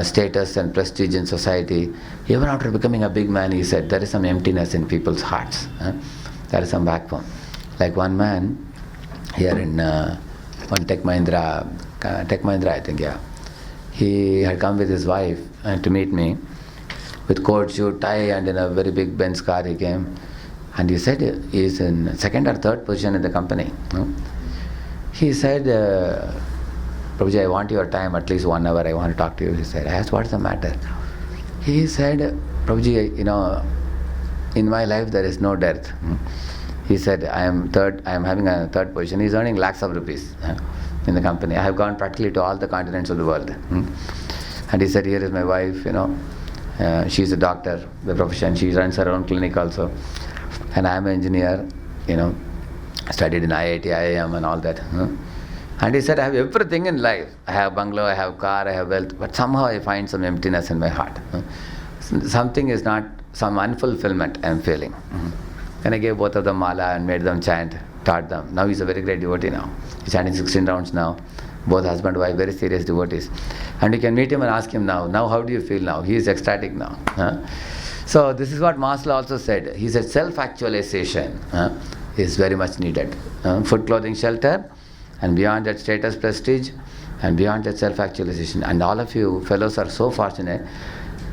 status and prestige in society, even after becoming a big man, he said, there is some emptiness in people's hearts. There is some backbone. Like one man here in one Tech Mahindra, I think, yeah. He had come with his wife to meet me with coat, suit, tie, and in a very big Benz car he came. And he said he is in second or third position in the company. He said, Prabhuji, I want your time, at least 1 hour, I want to talk to you. He said, I asked, what's the matter? He said, Prabhuji, in my life there is no dearth. He said, I am having a third position. He's earning lakhs of rupees in the company. I have gone practically to all the continents of the world. And he said, here is my wife, she's a doctor by profession. She runs her own clinic also. And I am an engineer, studied in IIT, IIM and all that. And he said, I have everything in life. I have bungalow, I have car, I have wealth, but somehow I find some emptiness in my heart. Something is not, some unfulfillment I am feeling. Then I gave both of them mala and made them chant, taught them. Now he's a very great devotee now. He's chanting 16 rounds now. Both husband and wife, very serious devotees. And you can meet him and ask him now how do you feel now? He is ecstatic now. So this is what Maslow also said. He said self-actualization is very much needed. Food, clothing, shelter, and beyond that status, prestige, and beyond that self-actualization. And all of you fellows are so fortunate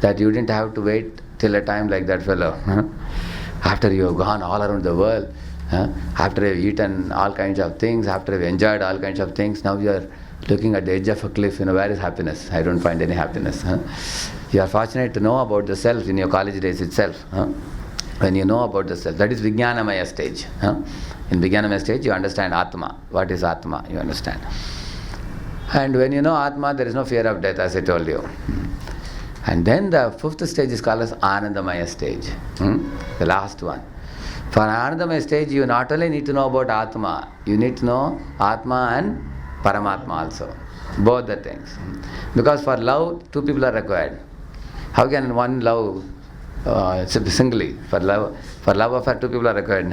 that you didn't have to wait till a time like that fellow. After you have gone all around the world, after you've eaten all kinds of things, after you've enjoyed all kinds of things, now you are looking at the edge of a cliff, where is happiness? I don't find any happiness. You are fortunate to know about the self in your college days itself. When you know about the self, that is Vijnanamaya stage. In Vijnanamaya stage, you understand Atma. What is Atma? You understand. And when you know Atma, there is no fear of death, as I told you. And then the fifth stage is called as Anandamaya stage. The last one. For Anandamaya stage, you not only need to know about Atma, you need to know Atma and Paramatma also. Both the things. Because for love, two people are required. How can one love singly? For love affair, two people are required.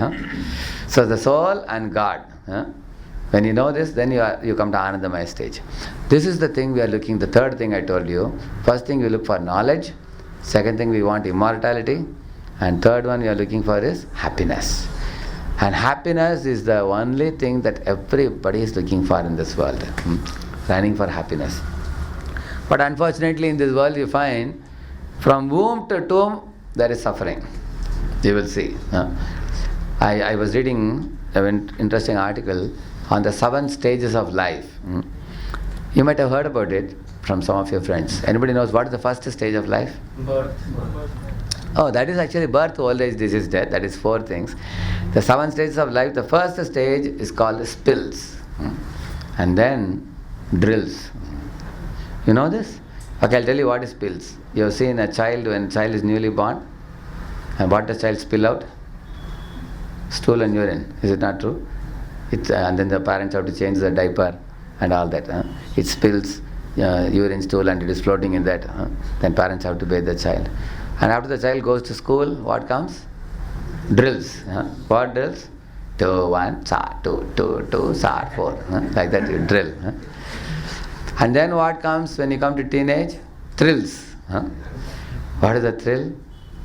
So the soul and God. When you know this, then you come to Anandamaya stage. This is the thing we are looking, the third thing I told you. First thing we look for knowledge. Second thing we want immortality. And third one we are looking for is happiness. And happiness is the only thing that everybody is looking for in this world. Running for happiness. But unfortunately in this world you find from womb to tomb there is suffering. You will see. I was reading an interesting article on the 7 stages of life. You might have heard about it from some of your friends. Anybody knows what is the first stage of life? Birth. Oh, that is actually birth, old age, disease, death. That is 4 things. The 7 stages of life, the first stage is called spills. And then drills. You know this? Okay, I'll tell you what is spills. You have seen a child, when a child is newly born, and what does child spill out? Stool and urine. Is it not true? And then the parents have to change the diaper and all that. It spills urine, stool, and it is floating in that. Then parents have to bathe the child. And after the child goes to school, what comes? Drills. What drills? 2, 1, sa, 2, 2, 2, sa, 4. Like that you drill. And then what comes when you come to teenage? Thrills. What is the thrill?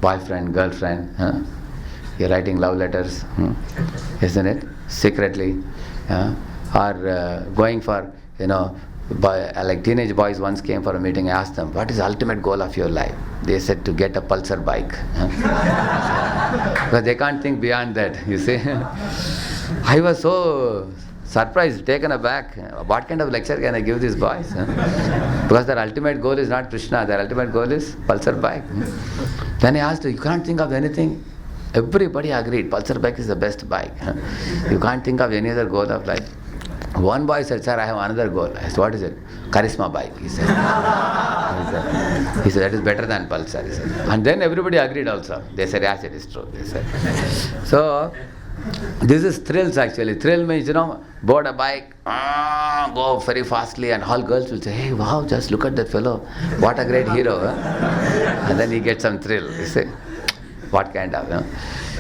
Boyfriend, girlfriend. You're writing love letters. Isn't it? Secretly. Or going for, like teenage boys once came for a meeting. I asked them, what is the ultimate goal of your life? They said to get a Pulsar bike. Because they can't think beyond that, you see. I was so surprised, taken aback. What kind of lecture can I give these boys? Because their ultimate goal is not Krishna, their ultimate goal is Pulsar bike. Then I asked, you can't think of anything? Everybody agreed, Pulsar bike is the best bike. You can't think of any other goal of life. One boy said, sir, I have another goal. I said, what is it? Charisma bike, he said. He said, that is better than Pulsar, he said. And then everybody agreed also. They said, yes, it is true, they said. So, this is thrills actually. Thrill means, board a bike, go very fastly, and all girls will say, hey, wow, just look at that fellow. What a great hero. And then he gets some thrill, you see. What kind of,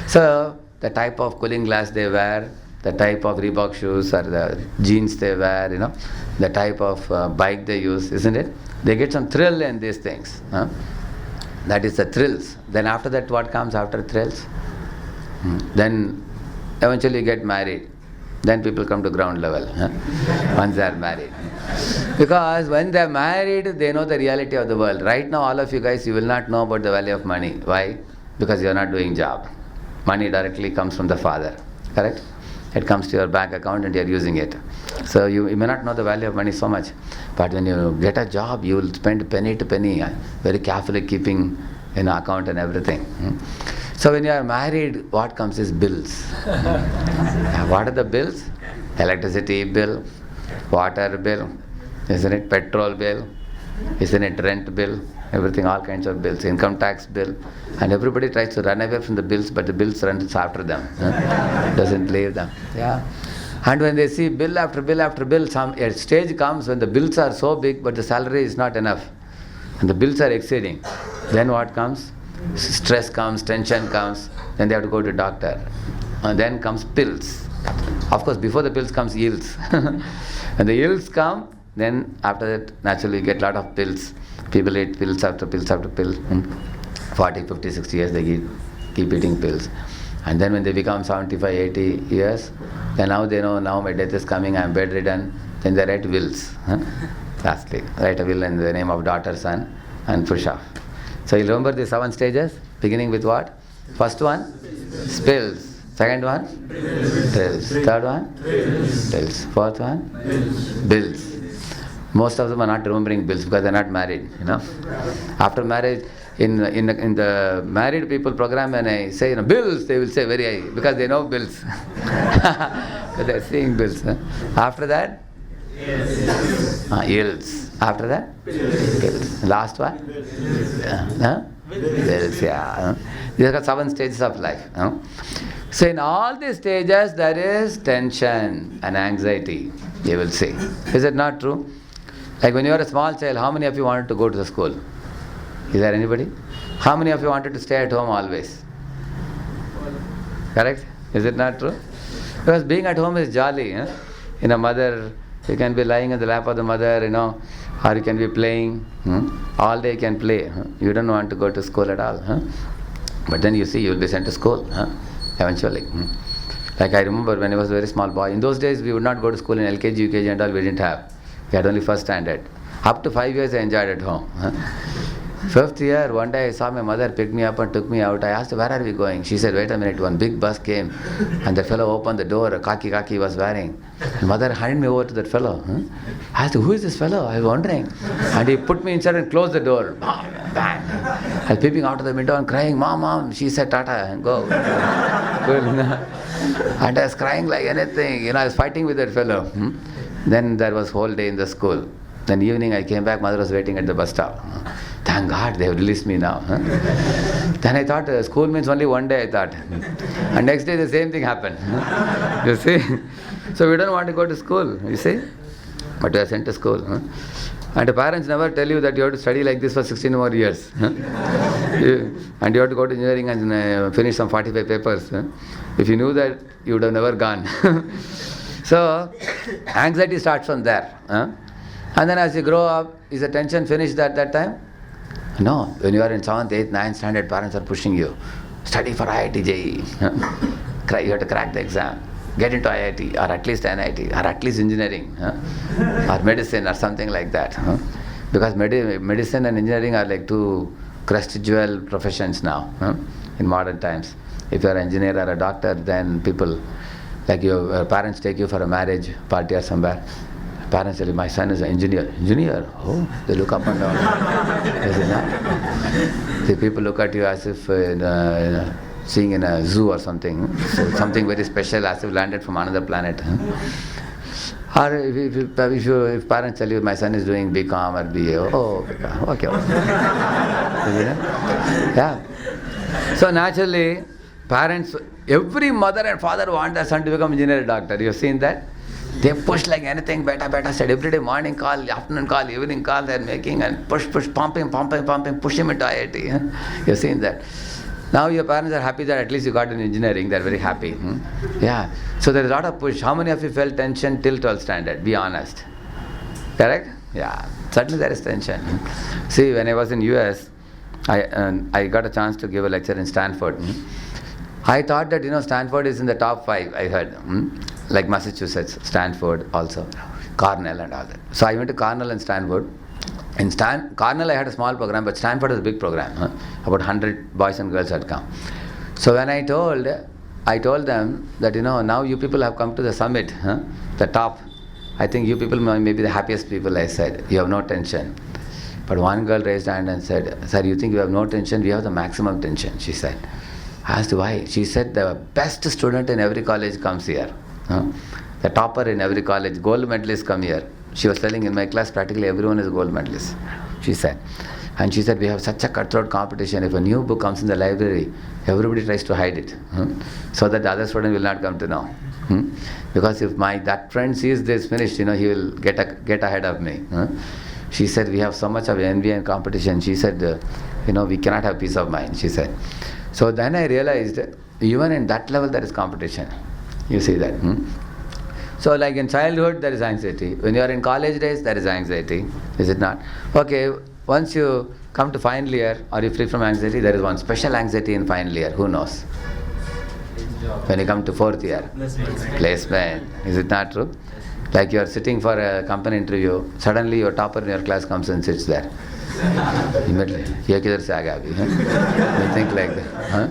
So, the type of cooling glass they wear, the type of Reebok shoes or the jeans they wear, the type of bike they use, isn't it? They get some thrill in these things. That is the thrills. Then after that, what comes after thrills? Then eventually you get married. Then people come to ground level once they are married. Because when they are married, they know the reality of the world. Right now, all of you guys, you will not know about the value of money. Why? Because you are not doing job. Money directly comes from the father. Correct? It comes to your bank account and you are using it. So you may not know the value of money so much. But when you get a job, you will spend penny to penny, very carefully keeping in account and everything. So when you are married, what comes is bills. What are the bills? Electricity bill, water bill, isn't it? Petrol bill, isn't it? Rent bill, everything, all kinds of bills. Income tax bill. And everybody tries to run away from the bills, but the bills runs after them. Doesn't leave them. Yeah. And when they see bill after bill after bill, a stage comes when the bills are so big, but the salary is not enough. And the bills are exceeding. Then what comes? Stress comes, tension comes, then they have to go to doctor. And then comes pills. Of course, before the pills comes yields. When the yields come, then after that, naturally you get a lot of pills. People eat pills after pills after pills. 40, 50, 60 years they keep eating pills. And then when they become 75, 80 years, then now they know, now my death is coming, I am bedridden. Then they write wills. Lastly, write a will in the name of daughter, son, and push off. So you remember the 7 stages, beginning with what? First one, spills. Second one, thrills. Third one, bills. Fourth one, bills. Most of them are not remembering bills because they are not married. After marriage, in the married people program, when I say bills, they will say very high because they know bills. Because they are seeing bills. After that, yields. After that, bills. Last one, bills. Yeah. These are 7 stages of life. So in all these stages, there is tension and anxiety. You will see. Is it not true? Like when you are a small child, how many of you wanted to go to the school? Is there anybody? How many of you wanted to stay at home always? Correct? Is it not true? Because being at home is jolly. Mother, you can be lying in the lap of the mother, or you can be playing. All day you can play. You don't want to go to school at all. But then you see, you will be sent to school eventually. Like I remember when I was a very small boy. In those days, we would not go to school in LKG, UKG and all. We didn't have. We had only first standard. Up to 5 years I enjoyed at home. 5th year, one day I saw my mother pick me up and took me out. I asked her, where are we going? She said, wait a minute, one big bus came and the fellow opened the door, a khaki was wearing. And mother handed me over to that fellow. I asked, who is this fellow? I was wondering. And he put me inside and closed the door. Bang, bang. I was peeping out of the window and crying, Mom. She said, Tata, and go. And I was crying like anything. I was fighting with that fellow. Then there was whole day in the school. Then evening I came back, mother was waiting at the bus stop. Thank God they have released me now. Then I thought school means only one day, I thought. And next day the same thing happened. You see? So we don't want to go to school, you see? But we are sent to school. And the parents never tell you that you have to study like this for 16 more years. And you have to go to engineering and finish some 45 papers. If you knew that, you would have never gone. So, anxiety starts from there. And then as you grow up, is the tension finished at that time? No. When you are in 7th, 8th, 9th standard, parents are pushing you. Study for IIT, JEE. You have to crack the exam. Get into IIT, or at least NIT, or at least engineering, or medicine, or something like that. Because medicine and engineering are like 2 prestigious professions now, in modern times. If you are an engineer or a doctor, then people, like your parents take you for a marriage party or somewhere. Parents tell you, my son is an engineer. Engineer? Oh, they look up and down. The people look at you as if seeing in a zoo or something. So something very special, as if landed from another planet. Or if parents tell you, my son is doing BCom or BA, oh, okay. Yeah. So naturally, parents, every mother and father want their son to become engineer or doctor. You have seen that? They push like anything, beta said. Every day, morning call, afternoon call, evening call, they are making and push, pumping, push him into IIT. You have seen that. Now your parents are happy that at least you got in engineering, they're very happy. Yeah. So there is a lot of push. How many of you felt tension till 12th standard? Be honest. Correct? Yeah. Certainly there is tension. See, when I was in US, I got a chance to give a lecture in Stanford. I thought that, Stanford is in the top 5, I heard. Like Massachusetts, Stanford also, Cornell and all that. So I went to Cornell and Stanford. In Cornell I had a small program, but Stanford is a big program. About 100 boys and girls had come. So when I told them that, now you people have come to the summit, the top. I think you people may be the happiest people, I said. You have no tension. But one girl raised her hand and said, "Sir, you think you have no tension? We have the maximum tension," she said. I asked why. She said the best student in every college comes here. The topper in every college, gold medalists come here. She was telling in my class practically everyone is gold medalist, she said. And she said we have such a cutthroat competition. If a new book comes in the library, everybody tries to hide it so that the other student will not come to know. Because if that friend sees this finished, he will get ahead of me. She said we have so much of envy and competition. She said, we cannot have peace of mind, she said. So then I realized even in that level there is competition. You see that. So like in childhood there is anxiety. When you are in college days there is anxiety. Is it not? Okay, once you come to final year, are you free from anxiety? There is one special anxiety in final year. Who knows? When you come to 4th year. Placement. Is it not true? Like you are sitting for a company interview, suddenly your topper in your class comes and sits there. Immediately, ye kidhar se aa gaya abhi? You think like that.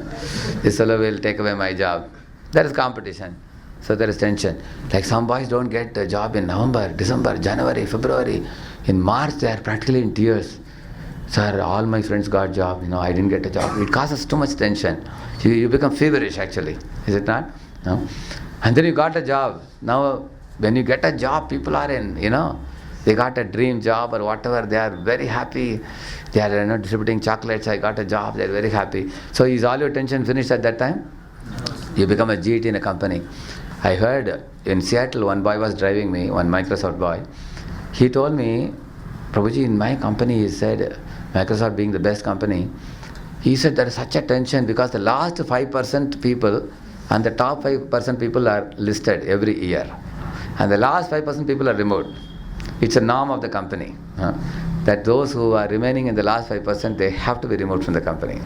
This fellow will take away my job. There is competition. So there is tension. Like some boys don't get a job in November, December, January, February. In March they are practically in tears. Sir, all my friends got job, I didn't get a job. It causes too much tension. You become feverish actually. Is it not? No? And then you got a job. Now when you get a job, people are in, they got a dream job or whatever, they are very happy. They are distributing chocolates, I got a job, they are very happy. So is all your tension finished at that time? You become a GT in a company. I heard in Seattle, one boy was driving me, one Microsoft boy. He told me, Prabhuji, in my company, he said, Microsoft being the best company, he said there is such a tension because the last 5% people and the top 5% people are listed every year. And the last 5% people are removed. It's a norm of the company. That those who are remaining in the last 5%, they have to be removed from the company.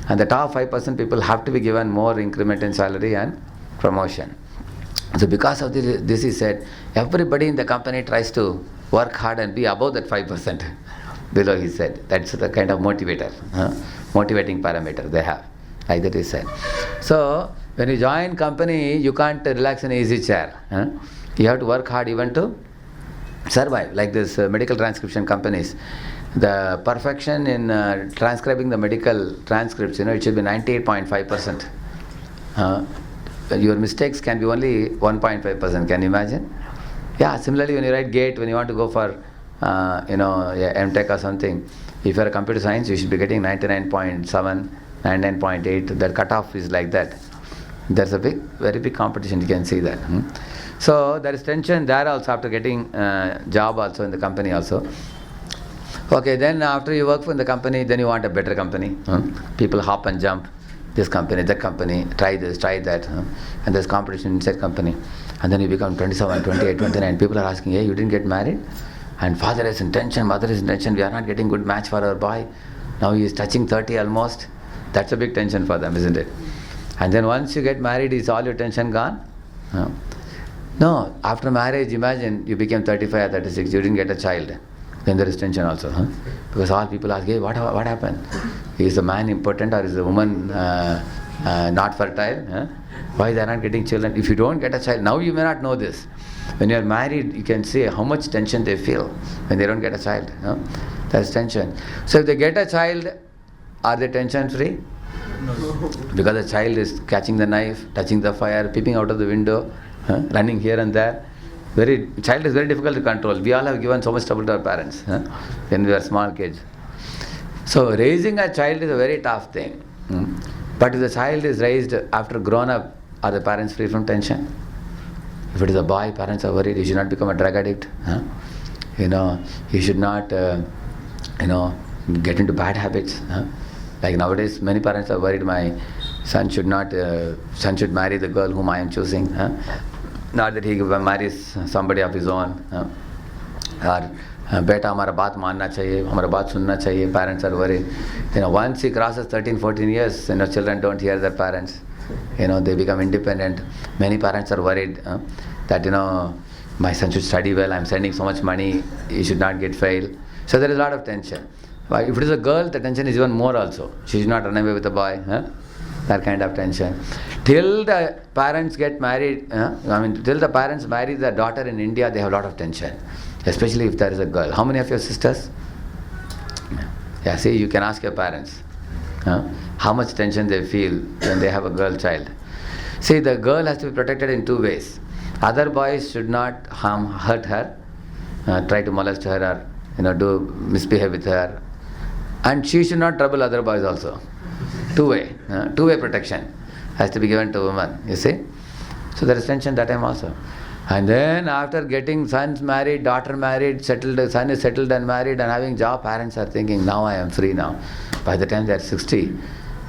And the top 5% people have to be given more increment in salary and promotion. So because of this he said, everybody in the company tries to work hard and be above that 5%. Below he said, that's the kind of motivator, motivating parameter they have. Like that he said. So when you join company, you can't relax in an easy chair. You have to work hard even to survive. Like this medical transcription companies, the perfection in transcribing the medical transcripts, it should be 98.5%. Your mistakes can be only 1.5%. Can you imagine? Yeah, similarly when you write GATE, when you want to go for MTech or something, if you are a computer science, you should be getting 99.7, 99.8. That cutoff is like that. There's a very big competition, you can see that. So there is tension there also after getting job also in the company also. Okay, then after you work for the company, then you want a better company. People hop and jump. This company, that company, try this, try that. And there's competition inside company. And then you become 27, 28, 29. People are asking, hey, you didn't get married? And father is in tension, mother is in tension. We are not getting good match for our boy. Now he is touching 30 almost. That's a big tension for them, isn't it? And then once you get married, is all your tension gone? No, after marriage, imagine you became 35 or 36, you didn't get a child. Then there is tension also. Because all people ask, hey, what happened? Is the man important or is the woman not fertile? Why they are not getting children? If you don't get a child, now you may not know this. When you are married, you can see how much tension they feel when they don't get a child. There's tension. So if they get a child, are they tension free? No. Because the child is catching the knife, touching the fire, peeping out of the window, running here and there. Child is very difficult to control. We all have given so much trouble to our parents when we were small kids. So raising a child is a very tough thing. But if the child is raised after grown up, are the parents free from tension? If it is a boy, parents are worried. He should not become a drug addict. He should not, get into bad habits. Like nowadays, many parents are worried my son should should marry the girl whom I am choosing. Not that he marries somebody of his own. Or beta हमारा बात मानना चाहिए, हमारा बात सुनना चाहिए. Parents are worried. Once he crosses 13, 14 years, children don't hear their parents. They become independent. Many parents are worried that my son should study well. I'm sending so much money. He should not get failed. So there is a lot of tension. But if it is a girl, the tension is even more also. She should not run away with a boy. That kind of tension. Till the parents get married, till the parents marry the daughter in India, they have a lot of tension. Especially if there is a girl. How many of your sisters? Yeah, see, you can ask your parents how much tension they feel when they have a girl child. See, the girl has to be protected in two ways. Other boys should not hurt her, try to molest her or do misbehave with her. And she should not trouble other boys also. Two-way protection has to be given to women, you see. So there is tension that time also. And then after getting sons married, daughter married, settled, son is settled and married and having job, parents are thinking, now I am free now. By the time they are 60,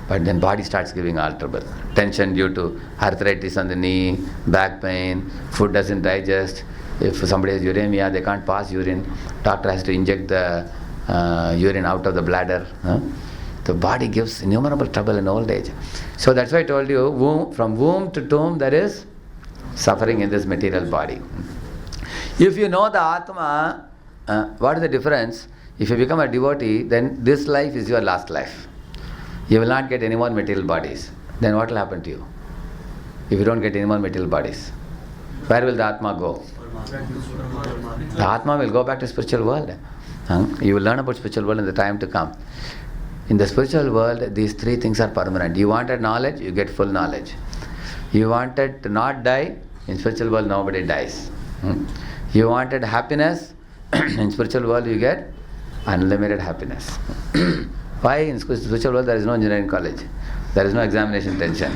but then body starts giving all trouble. Tension due to arthritis on the knee, back pain, food doesn't digest. If somebody has uremia, they can't pass urine. Doctor has to inject the urine out of the bladder. The body gives innumerable trouble in old age. So that's why I told you, from womb to tomb there is suffering in this material body. If you know the Atma, what is the difference? If you become a devotee, then this life is your last life. You will not get any more material bodies. Then what will happen to you? If you don't get any more material bodies, where will the Atma go? The Atma will go back to spiritual world. You will learn about spiritual world in the time to come. In the spiritual world, these three things are permanent. You wanted knowledge, you get full knowledge. You wanted to not die, in spiritual world nobody dies. You wanted happiness, in spiritual world you get unlimited happiness. Why? In spiritual world there is no engineering college. There is no examination tension.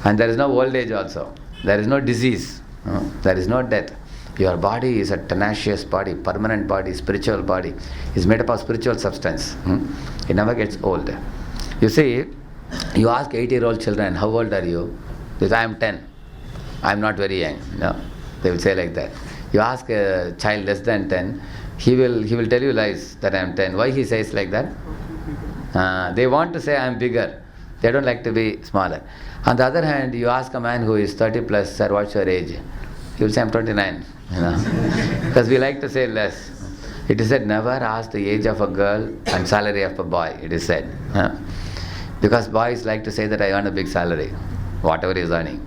And there is no old age also. There is no disease. There is no death. Your body is a tenacious body, permanent body, spiritual body. It's made up of spiritual substance. It never gets old. You see, you ask 8-year-old children, how old are you? They say, I am 10. I am not very young. No, they will say like that. You ask a child less than 10, he will tell you lies that I am 10. Why he says like that? They want to say I am bigger. They don't like to be smaller. On the other hand, you ask a man who is 30 plus, sir, what's your age? He will say, I'm 29. Because we like to say less. It is said, never ask the age of a girl and salary of a boy, it is said. Because boys like to say that I earn a big salary, whatever he is earning.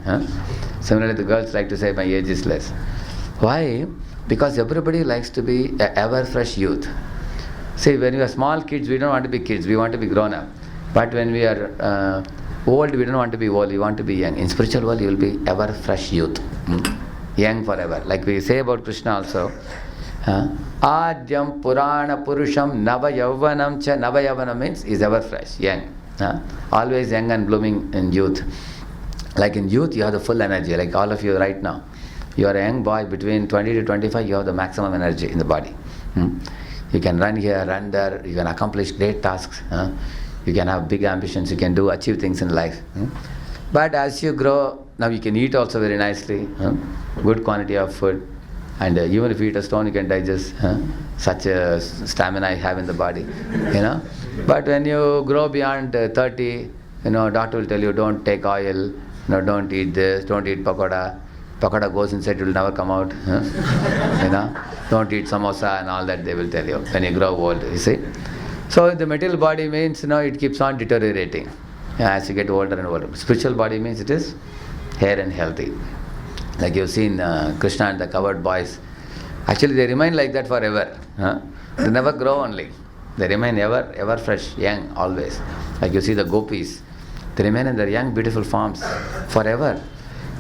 Similarly, the girls like to say my age is less. Why? Because everybody likes to be an ever-fresh youth. See, when we are small kids, we don't want to be kids, we want to be grown-up. But when we are old, we don't want to be old, we want to be young. In spiritual world, you will be ever-fresh youth. Young forever. Like we say about Krishna also. Adyam Purana Purusham Nava Yavvanam Cha. Nava Yavvanam means is ever fresh, young. Always young and blooming in youth. Like in youth, you have the full energy, like all of you right now. You are a young boy, between 20 to 25, you have the maximum energy in the body. You can run here, run there, you can accomplish great tasks. You can have big ambitions, you can achieve things in life. But as you grow, now you can eat also very nicely, good quantity of food. And even if you eat a stone, you can digest. Such a stamina you have in the body, But when you grow beyond 30, doctor will tell you, don't take oil, don't eat this, don't eat pakoda. Pakoda goes inside, it will never come out. Don't eat samosa and all that they will tell you when you grow old, you see. So the material body means, it keeps on deteriorating as you get older and older. Spiritual body means it is hair and healthy. Like you've seen Krishna and the covered boys. Actually, they remain like that forever. They never grow only. They remain ever fresh, young, always. Like you see the gopis. They remain in their young, beautiful forms forever.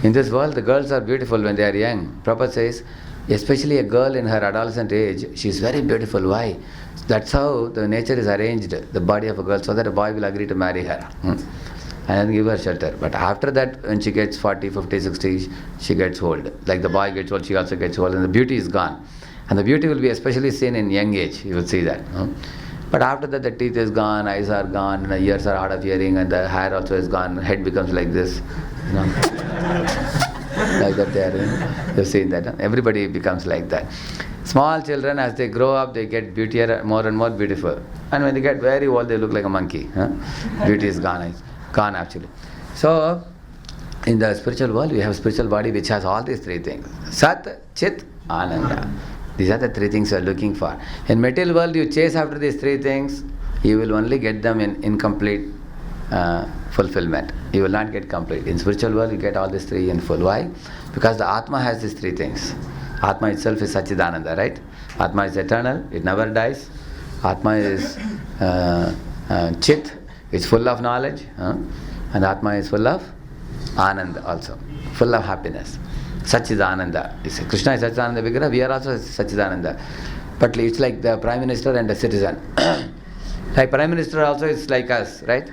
In this world, the girls are beautiful when they are young. Prabhupada says, especially a girl in her adolescent age, she is very beautiful. Why? That's how the nature is arranged, the body of a girl, so that a boy will agree to marry her. And give her shelter. But after that, when she gets 40, 50, 60, she gets old. Like the boy gets old, she also gets old, and the beauty is gone. And the beauty will be especially seen in young age, you will see that. But after that, the teeth is gone, eyes are gone, and the ears are hard of hearing, and the hair also is gone, head becomes like this. You know? Like that there. You've seen that. Huh? Everybody becomes like that. Small children, as they grow up, they get beautier, more and more beautiful. And when they get very old, they look like a monkey. Huh? Beauty is gone actually. So, in the spiritual world, we have a spiritual body which has all these three things. Sat, Chit, Ananda. These are the three things you are looking for. In material world, you chase after these three things, you will only get them in incomplete fulfillment. You will not get complete. In spiritual world, you get all these three in full. Why? Because the Atma has these three things. Atma itself is Satchidananda, right? Atma is eternal, it never dies. Atma is Chit, it's full of knowledge. And Atma is full of Ananda also, full of happiness. Satchidananda. Krishna is Satchidananda Vigraha, we are also Satchidananda. But it's like the Prime Minister and the citizen. Like Prime Minister also is like us, right?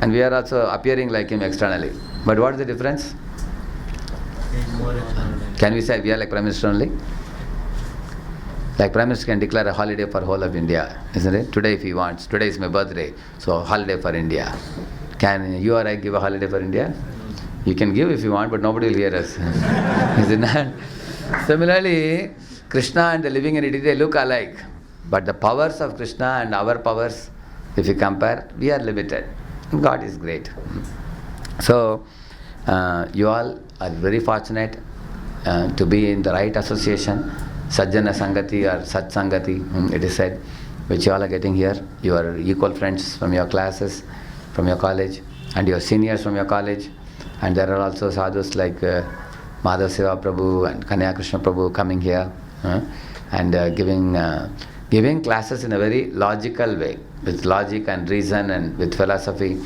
And we are also appearing like him externally. But what is the difference? Can we say we are like Prime Minister only? Like Prime Minister can declare a holiday for whole of India, isn't it? Today if he wants. Today is my birthday, so holiday for India. Can you or I give a holiday for India? You can give if you want, but nobody will hear us. Isn't it? Similarly, Krishna and the living entity, they look alike. But the powers of Krishna and our powers, if you compare, we are limited. God is great. So, you all are very fortunate to be in the right association, Sajjana Sangati or Sat Sangati, it is said, which you all are getting here. You are equal friends from your classes, from your college, and your seniors from your college. And there are also sadhus like Madhav Seva Prabhu and Kanya Krishna Prabhu coming here and giving classes in a very logical way, with logic and reason and with philosophy.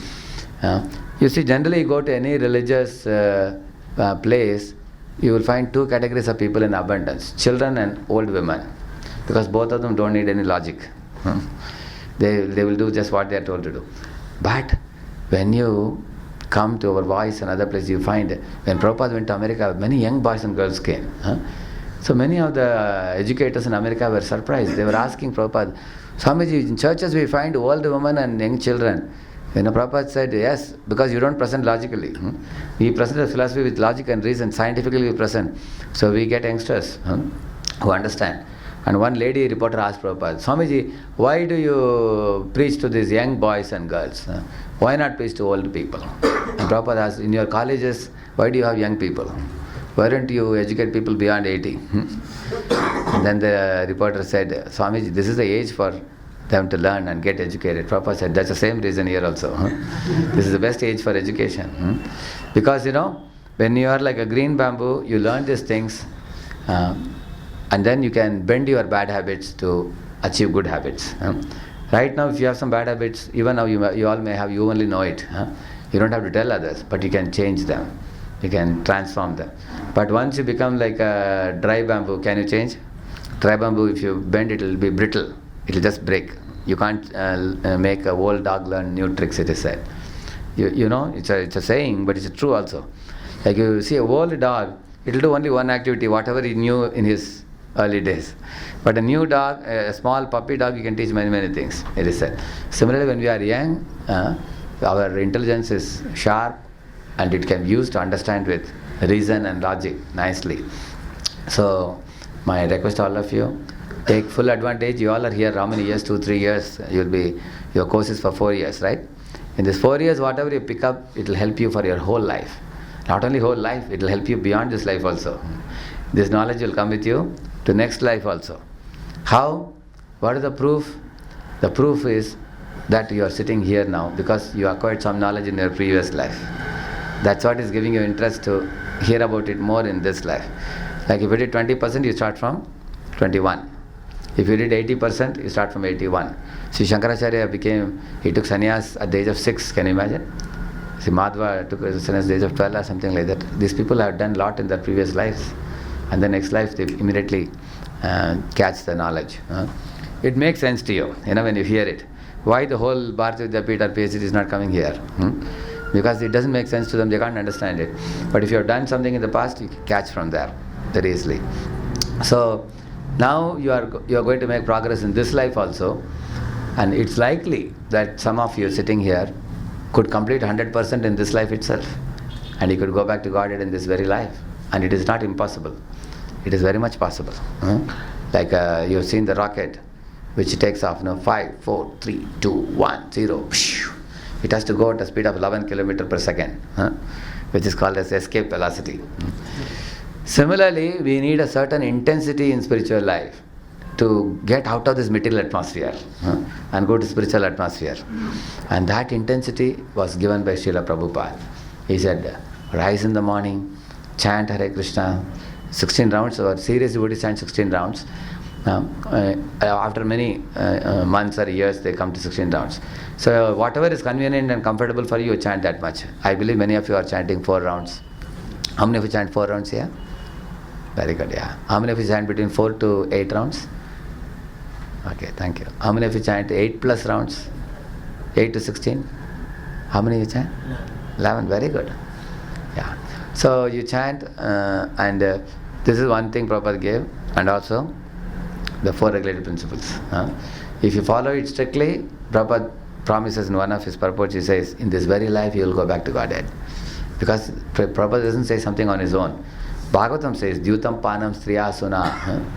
You see, generally you go to any religious place, you will find two categories of people in abundance, children and old women, because both of them don't need any logic. They will do just what they are told to do. But when you come to our voice and other places, you find when Prabhupada went to America, many young boys and girls came. So many of the educators in America were surprised. They were asking Prabhupada, Swamiji, in churches we find old women and young children. Prabhupada said, yes, because you don't present logically. We present the philosophy with logic and reason, scientifically we present. So we get youngsters who understand. And one lady reporter asked Prabhupada, Swamiji, why do you preach to these young boys and girls? Why not preach to old people? And Prabhupada asked, in your colleges, why do you have young people? Why don't you educate people beyond 80? And then the reporter said, Swamiji, this is the age for them to learn and get educated. Prabhupada said, that's the same reason here also. This is the best age for education. Because when you are like a green bamboo, you learn these things and then you can bend your bad habits to achieve good habits. Right now, if you have some bad habits, even now you all may have, you only know it. You don't have to tell others, but you can change them. You can transform them. But once you become like a dry bamboo, can you change? Dry bamboo, if you bend it, will be brittle. It will just break. You can't make a old dog learn new tricks, it is said. You know, it's a saying, but it's true also. Like you see a old dog, it will do only one activity, whatever he knew in his early days. But a new dog, a small puppy dog, you can teach many, many things, it is said. Similarly, when we are young, our intelligence is sharp and it can be used to understand with reason and logic nicely. So, my request to all of you, take full advantage. You all are here how many years? 2-3 years. Your course is for 4 years, right? In this 4 years, whatever you pick up, it will help you for your whole life. Not only whole life, it will help you beyond this life also. This knowledge will come with you to next life also. How? What is the proof? The proof is that you are sitting here now because you acquired some knowledge in your previous life. That's what is giving you interest to hear about it more in this life. Like if you did 20%, you start from 21. If you did 80%, you start from 81. See, Shankaracharya he took sannyas at the age of 6, can you imagine? See, Madhva took sannyas at the age of 12 or something like that. These people have done a lot in their previous lives. And the next life, they immediately catch the knowledge. It makes sense to you, when you hear it. Why the whole Bharati Vidyapith or PhD is not coming here? Because it doesn't make sense to them, they can't understand it. But if you have done something in the past, you can catch from there very easily. So, now you are going to make progress in this life also. And it's likely that some of you sitting here could complete 100% in this life itself. And you could go back to Godhead in this very life. And it is not impossible. It is very much possible. Like you've seen the rocket, which takes off, 5, 4, 3, 2, 1, 0. It has to go at a speed of 11 km per second, which is called as escape velocity. Similarly, we need a certain intensity in spiritual life to get out of this material atmosphere and go to spiritual atmosphere. And that intensity was given by Srila Prabhupada. He said, rise in the morning, chant Hare Krishna, 16 rounds, or serious devotees chant 16 rounds. After many months or years, they come to 16 rounds. So whatever is convenient and comfortable for you, chant that much. I believe many of you are chanting 4 rounds. How many of you chant 4 rounds here? Very good, yeah. How many of you chant between 4 to 8 rounds? Okay, thank you. How many of you chant 8 plus rounds? 8 to 16? How many you chant? 11, very good. Yeah. So you chant and this is one thing Prabhupada gave, and also the 4 regulated principles. If you follow it strictly, Prabhupada promises in one of his purports, he says, in this very life you will go back to Godhead. Because Prabhupada doesn't say something on his own. Bhagavatam says, Dyutam Panam Striya Suna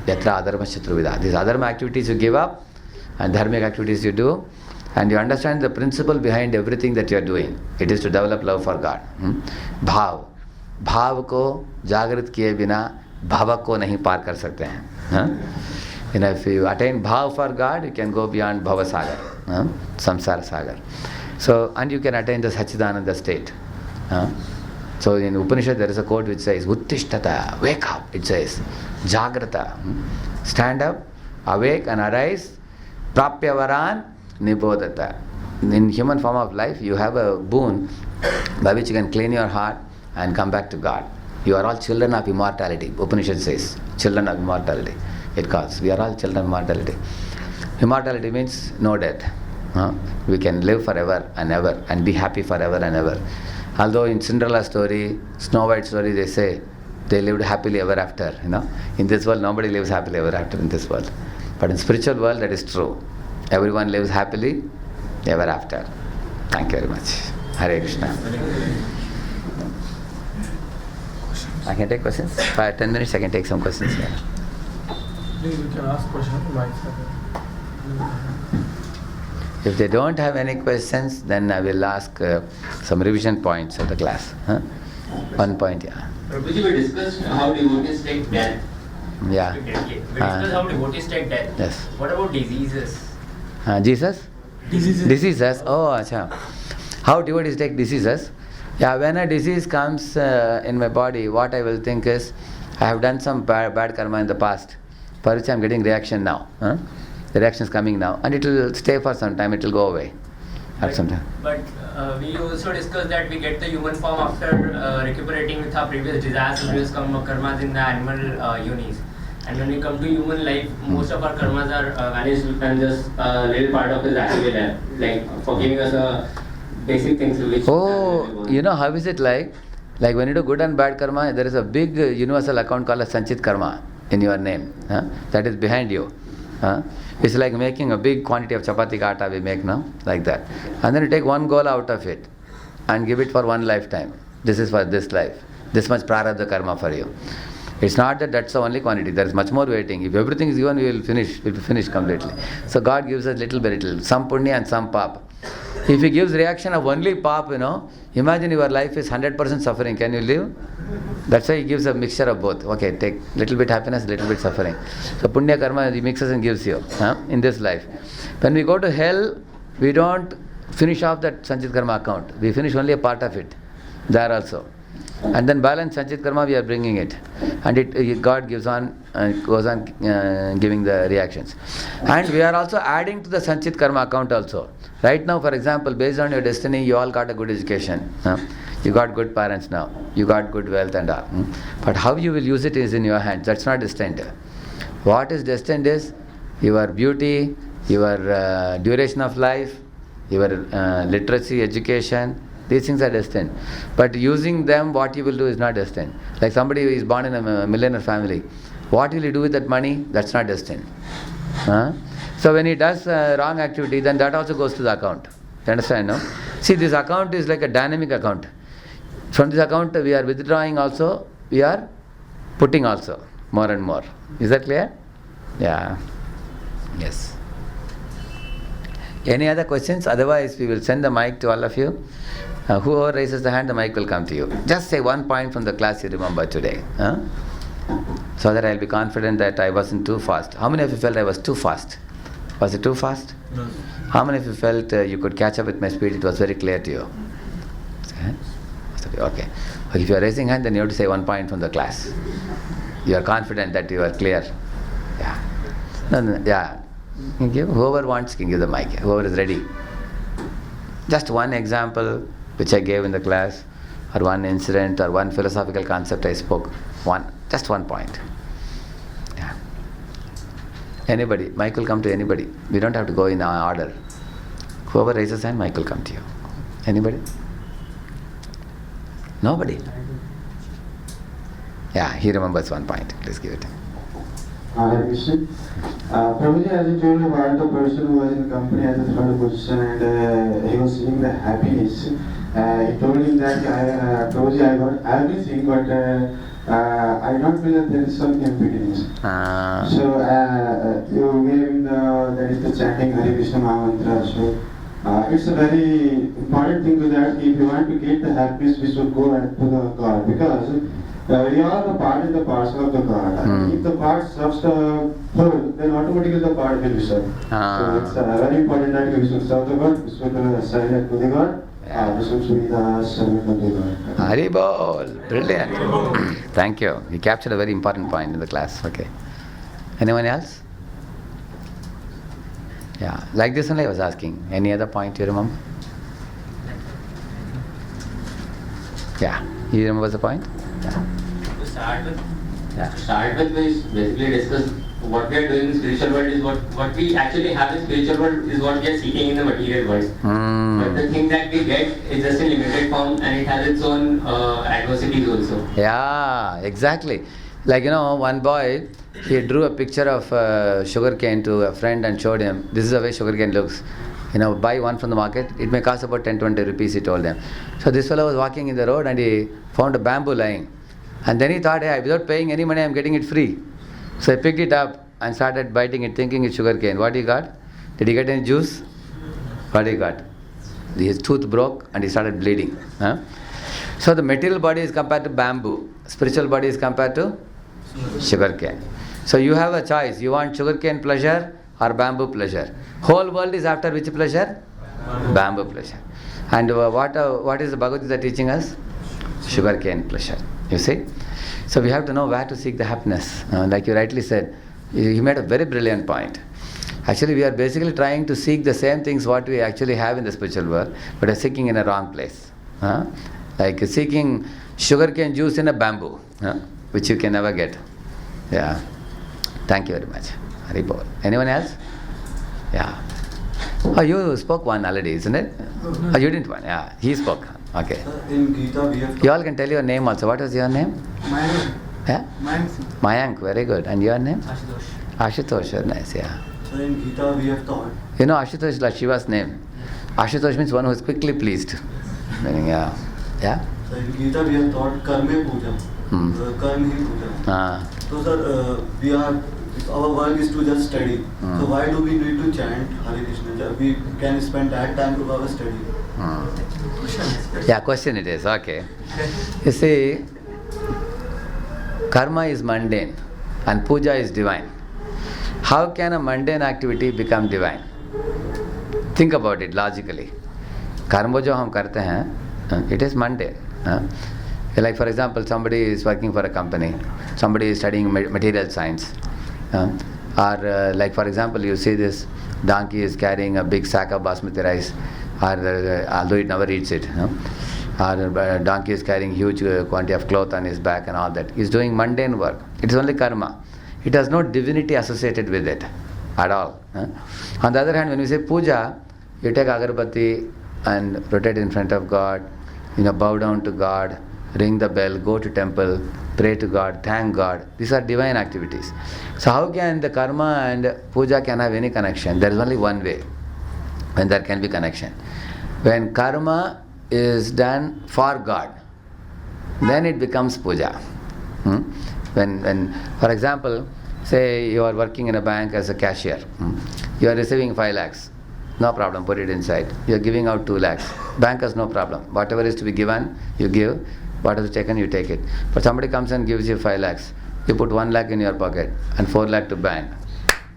Yatra Adharma Shatruvida. These adharma activities you give up and dharmic activities you do, and you understand the principle behind everything that you are doing. It is to develop love for God. Bhav. Bhav ko jagrat kiye bina bhava ko nahi par kar sakte hain. If you attain bhav for God, you can go beyond bhava sagar, samsara sagar. So, and you can attain the Sachidananda state. So in Upanishad there is a quote which says, Uttishtata, wake up, it says, Jagrata, stand up, awake and arise, Prapya Varan, Nibodhata. In human form of life, you have a boon by which you can clean your heart and come back to God. You are all children of immortality. Upanishad says, children of immortality. It calls. We are all children of immortality. Immortality means no death. We can live forever and ever and be happy forever and ever. Although in Cinderella story, Snow White story, they say they lived happily ever after. In this world, nobody lives happily ever after in this world. But in spiritual world, that is true. Everyone lives happily ever after. Thank you very much. Hare Krishna. I can take questions. 5-10 minutes, I can take some questions. Yeah. Please, you can ask questions. If they don't have any questions, then I will ask some revision points of the class. 1 point, yeah. Prabhuji, we discussed how devotees take death. Yeah. We discussed how devotees take death. Yes. What about diseases? Jesus? Diseases? Oh, acha. How devotees take diseases? Yeah, when a disease comes in my body, what I will think is, I have done some bad karma in the past, for which I am getting reaction now. The reaction is coming now, and it will stay for some time, it will go away at some time. But we also discussed that we get the human form after recuperating with our previous desires, previous karmas in the animal yonis. And when we come to human life, most of our karmas are vanished, and just a little part of it is actually left, like for giving us a basic things which... Oh, how is it like? Like when you do good and bad karma, there is a big universal account called as Sanchit Karma in your name. That is behind you. It's like making a big quantity of chapati ka atta we make now, like that. And then you take one goal out of it and give it for one lifetime. This is for this life. This much prarabdha karma for you. It's not that that's the only quantity. There is much more waiting. If everything is given, we will finish. We will be finished completely. So God gives us little by little, some punya and some pap. If He gives reaction of only pap, imagine your life is 100% suffering. Can you live? That's why He gives a mixture of both. Okay, take little bit happiness, little bit suffering. So punya karma He mixes and gives you in this life. When we go to hell, we don't finish off that Sanchit Karma account. We finish only a part of it there also. And then balance Sanchit Karma we are bringing it. And God gives on, goes on giving the reactions. And we are also adding to the Sanchit Karma account also. Right now, for example, based on your destiny, you all got a good education. You got good parents now. You got good wealth and all. But how you will use it is in your hands. That's not destined. What is destined is your beauty, your duration of life, your literacy, education. These things are destined. But using them, what you will do is not destined. Like somebody who is born in a millionaire family. What will you do with that money? That's not destined. So when he does wrong activity, then that also goes to the account. You understand, no? See, this account is like a dynamic account. From this account we are withdrawing also, we are putting also, more and more. Is that clear? Yeah. Yes. Any other questions? Otherwise we will send the mic to all of you. Whoever raises the hand, the mic will come to you. Just say one point from the class you remember today. So that I will be confident that I wasn't too fast. How many of you felt I was too fast? Was it too fast? No. How many of you felt you could catch up with my speed? It was very clear to you. Okay. If you are raising hand, then you have to say one point from the class. You are confident that you are clear. Yeah. No, yeah. Whoever wants can give the mic. Whoever is ready. Just one example which I gave in the class, or one incident, or one philosophical concept I spoke. Just one point. Yeah. Anybody. Mic will come to anybody. We don't have to go in order. Whoever raises hand, mic will come to you. Anybody? Nobody? Yeah, he remembers one point. Please give it. Hare Krishna. Prabhuji, as you told about the person who was in company at the third position and he was seeing the happiness. He told him that, Prabhuji, I got everything, but I don't feel that there is some emptiness. So you gave him that is the chanting Hare Krishna Mahamantra. So it's a very important thing to that. If you want to get the happiness, we should go to the God, because we are the part and the parcel of the God. If the part serves the whole, then automatically the part will be served. So it's very important that we should serve the God, we should surrender to the God. We should be the servant of the God. Haribol, brilliant. Thank you. You captured a very important point in the class. Okay. Anyone else? Yeah. Like this only I was asking. Any other point you remember? Yeah. You remember the point? Yeah. To start with, we basically discuss what we are doing in spiritual world is what we actually have in spiritual world is what we are seeking in the material world. But the thing that we get is just in limited form, and it has its own adversities also. Yeah, exactly. Like, one boy, he drew a picture of sugar cane to a friend and showed him, this is the way sugar cane looks. Buy one from the market, it may cost about 10-20 rupees, he told them. So this fellow was walking in the road and he found a bamboo lying. And then he thought, hey, without paying any money, I'm getting it free. So he picked it up and started biting it, thinking it's sugar cane. What he got? Did he get any juice? What he got? His tooth broke and he started bleeding. So the material body is compared to bamboo. Spiritual body is compared to sugar cane. So you have a choice. You want sugar cane pleasure or bamboo pleasure. Whole world is after which pleasure? Bamboo pleasure. And what is the Bhagavad Gita teaching us? Sugar cane pleasure. You see? So we have to know where to seek the happiness. Like you rightly said, you made a very brilliant point. Actually, we are basically trying to seek the same things what we actually have in the spiritual world, but are seeking in a wrong place. Like seeking sugarcane juice in a bamboo, which you can never get. Yeah. Thank you very much. Haribol. Anyone else? Yeah. Oh, you spoke one already, isn't it? Oh, you didn't one. Yeah, he spoke. Okay. In Gita, we have You all can tell your name also. What was your name? Mayank. Yeah? Mayank, very good. And your name? Ashutosh, very nice, yeah. So in Gita, we have taught. Ashutosh is like Shiva's name. Ashutosh means one who is quickly pleased. Meaning, yeah. Yeah? So in Gita, we have taught karma puja. Karma hi puja. So sir, our work is to just study. So why do we need to chant Hare Krishna? We can spend that time to our study. Yeah, question it is. Okay. You see, karma is mundane and puja is divine. How can a mundane activity become divine? Think about it logically. Karma jo hum karte hain, it is mundane. Like for example, somebody is working for a company, somebody is studying material science. Or like for example, you see this donkey is carrying a big sack of basmati rice, although it never eats it. Or donkey is carrying huge quantity of cloth on his back and all that. He's doing mundane work. It is only karma. It has no divinity associated with it at all. On the other hand, when we say puja, you take agarbatti and rotate in front of God, bow down to God, ring the bell, go to temple, pray to God, thank God. These are divine activities. So how can the karma and puja can have any connection? There is only one way when there can be connection. When karma is done for God, then it becomes puja. When, for example, say you are working in a bank as a cashier, you are receiving 5 lakhs. No problem, put it inside. You are giving out 2 lakhs. Bank has no problem. Whatever is to be given, you give. Whatever is taken, you take it. But somebody comes and gives you 5 lakhs. You put 1 lakh in your pocket and 4 lakh to bank.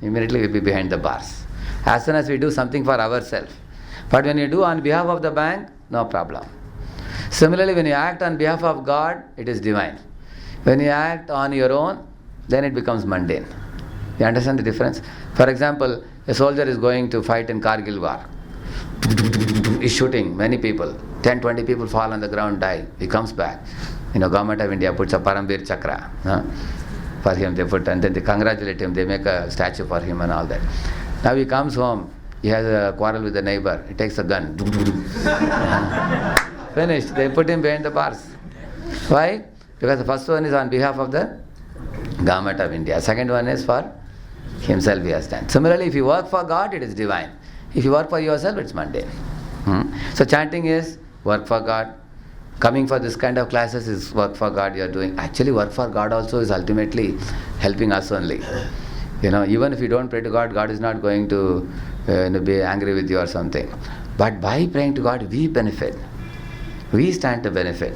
Immediately you'll be behind the bars. As soon as we do something for ourselves. But when you do on behalf of the bank, no problem. Similarly, when you act on behalf of God, it is divine. When you act on your own, then it becomes mundane. You understand the difference? For example, a soldier is going to fight in Kargil war. He's shooting many people. 10, 20 people fall on the ground, die. He comes back. Government of India puts a Parambir Chakra for him. They put, and then they congratulate him. They make a statue for him and all that. Now he comes home. He has a quarrel with the neighbor. He takes a gun. Finished. They put him behind the bars. Why? Because the first one is on behalf of the government of India. Second one is for himself he has done. Similarly, if you work for God, it is divine. If you work for yourself, it's mundane. So chanting is work for God. Coming for this kind of classes is work for God you are doing. Actually, work for God also is ultimately helping us only. Even if you don't pray to God, God is not going to be angry with you or something. But by praying to God, we benefit. We stand to benefit.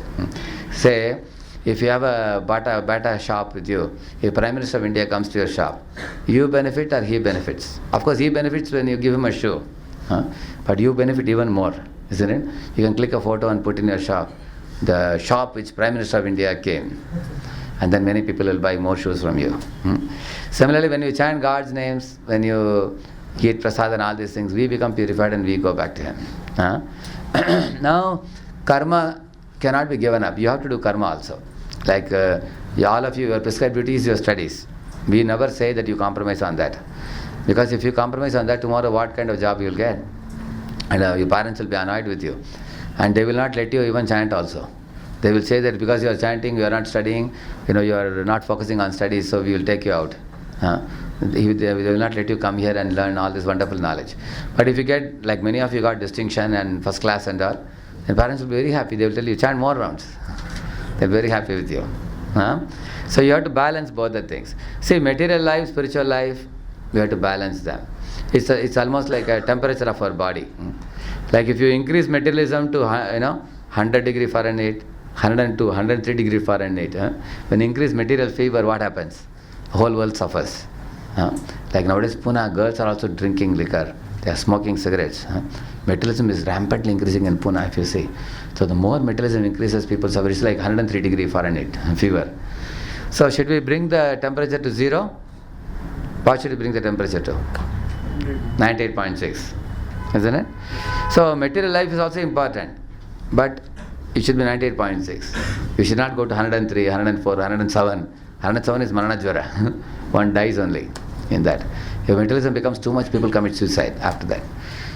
Say, if you have a Bata shop with you, if Prime Minister of India comes to your shop, you benefit or he benefits? Of course, he benefits when you give him a shoe. But you benefit even more, isn't it? You can click a photo and put in your shop, the shop which Prime Minister of India came. And then many people will buy more shoes from you. Similarly, when you chant God's names, when you eat prasad and all these things, we become purified and we go back to Him. Now, karma cannot be given up. You have to do karma also. Like all of you, your prescribed duty is your studies. We never say that you compromise on that. Because if you compromise on that, tomorrow what kind of job you will get? And your parents will be annoyed with you. And they will not let you even chant also. They will say that because you are chanting, you are not studying, you are not focusing on studies, so we will take you out. They will not let you come here and learn all this wonderful knowledge. But if you get, like many of you got distinction and first class and all, then parents will be very happy. They will tell you, chant more rounds. They're very happy with you. So you have to balance both the things. See, material life, spiritual life, we have to balance them. It's almost like a temperature of our body. Like if you increase materialism to 100 degree Fahrenheit, 102, 103 degree Fahrenheit, when you increase material fever, what happens? The whole world suffers. Like nowadays, Pune, girls are also drinking liquor. They are smoking cigarettes. Materialism is rampantly increasing in Pune, if you see. So the more materialism increases, people suffer. It's like 103 degree Fahrenheit fever. So should we bring the temperature to 0? What should we bring the temperature to? 98.6. Isn't it? So material life is also important. But it should be 98.6. You should not go to 103, 104, 107. 107 is Maranajvara. One dies only in that. If materialism becomes too much, people commit suicide after that.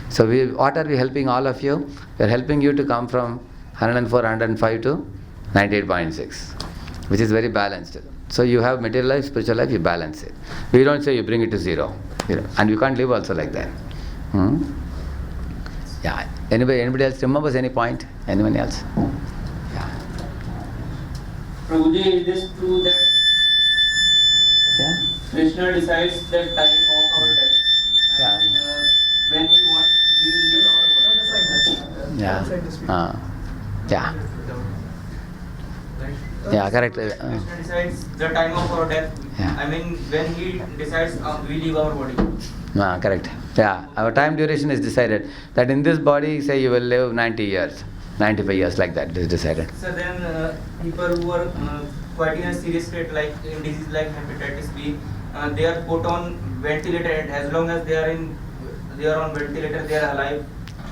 So what are we helping all of you? We are helping you to come from 104, 105 to 98.6, which is very balanced. So you have material life, spiritual life, you balance it. We don't say you bring it to 0. And you can't live also like that. Yeah. Anybody else remembers any point? Anyone else? Yeah. Prabhuji, is this true that Yeah. Krishna decides the time of our death? Yeah. And when he wants, we leave our body. Yeah. Yeah. Yeah, correct. Krishna decides the time of our death. Yeah. I mean, when he decides, we leave our body. Correct. Yeah, our time duration is decided. That in this body, say you will live 90 years, 95 years, like that. It is decided. So then, people who are quite in a serious state, like in disease like hepatitis B, they are put on ventilator. And as long as they are on ventilator, they are alive.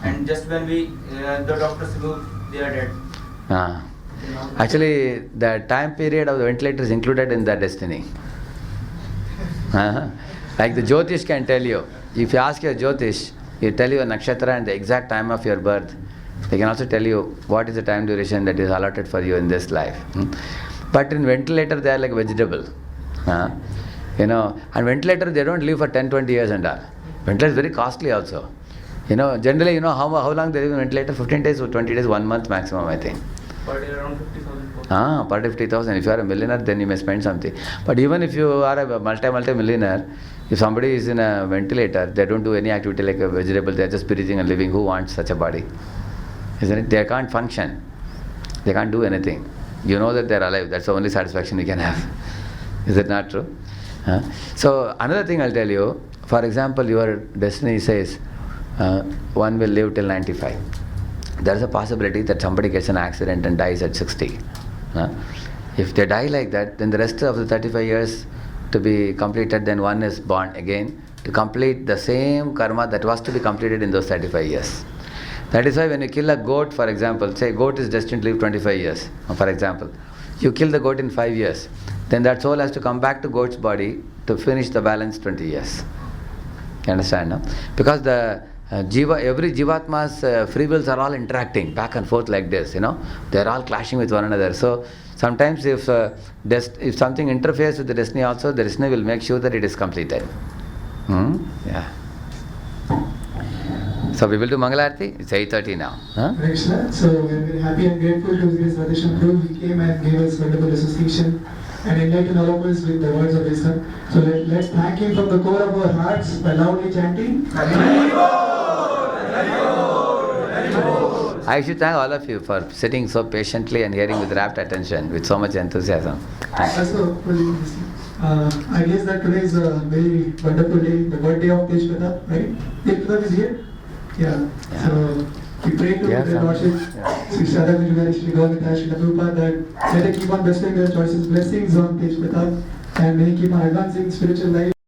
And just when the doctors go, they are dead. Actually, the time period of the ventilator is included in the destiny. Like the Jyotish can tell you. If you ask your Jyotish, he'll tell you a nakshatra and the exact time of your birth. They can also tell you what is the time duration that is allotted for you in this life. But in ventilator, they are like vegetable. You know, and ventilator, they don't live for 10, 20 years and all. Ventilator is very costly also. You know, generally, you know, how long they live in ventilator? 15 days or 20 days, 1 month maximum, I think. Per day around 50,000. Per day 50,000. If you are a millionaire, then you may spend something. But even if you are a multi-millionaire, if somebody is in a ventilator, they don't do any activity like a vegetable, they are just breathing and living. Who wants such a body? Isn't it? They can't function. They can't do anything. You know that they are alive. That's the only satisfaction you can have. Is it not true? So another thing I'll tell you, for example, your destiny says one will live till 95. There is a possibility that somebody gets an accident and dies at 60. If they die like that, then the rest of the 35 years to be completed, then one is born again to complete the same karma that was to be completed in those 35 years. That is why when you kill a goat, for example, say goat is destined to live 25 years, for example. You kill the goat in 5 years, then that soul has to come back to goat's body to finish the balance 20 years. You understand, no? Because the every jivatma's free wills are all interacting back and forth like this, you know. They are all clashing with one another. So sometimes if something interferes with the destiny also, the destiny will make sure that it is completed. Yeah. So we will do Mangalarti. It's 8:30 now. Krishna. So we are very happy and grateful to Sri Swadesham Prabhu. He came and gave us wonderful association and enlightened all of us with the words of wisdom. So let's thank him from the core of our hearts by loudly chanting. I should thank all of you for sitting so patiently and hearing with rapt attention, with so much enthusiasm. Also, I guess that today is a very wonderful day, the birthday of Tej Pratap, right? Tej Pratap is here? Yeah. So we pray to the Lordship, Sri Shraddha Guru, Sri Gauranga, Sri Prabhupada, that let they keep on bestowing their choices, blessings on Tej Pratap, and may he keep on advancing spiritual life.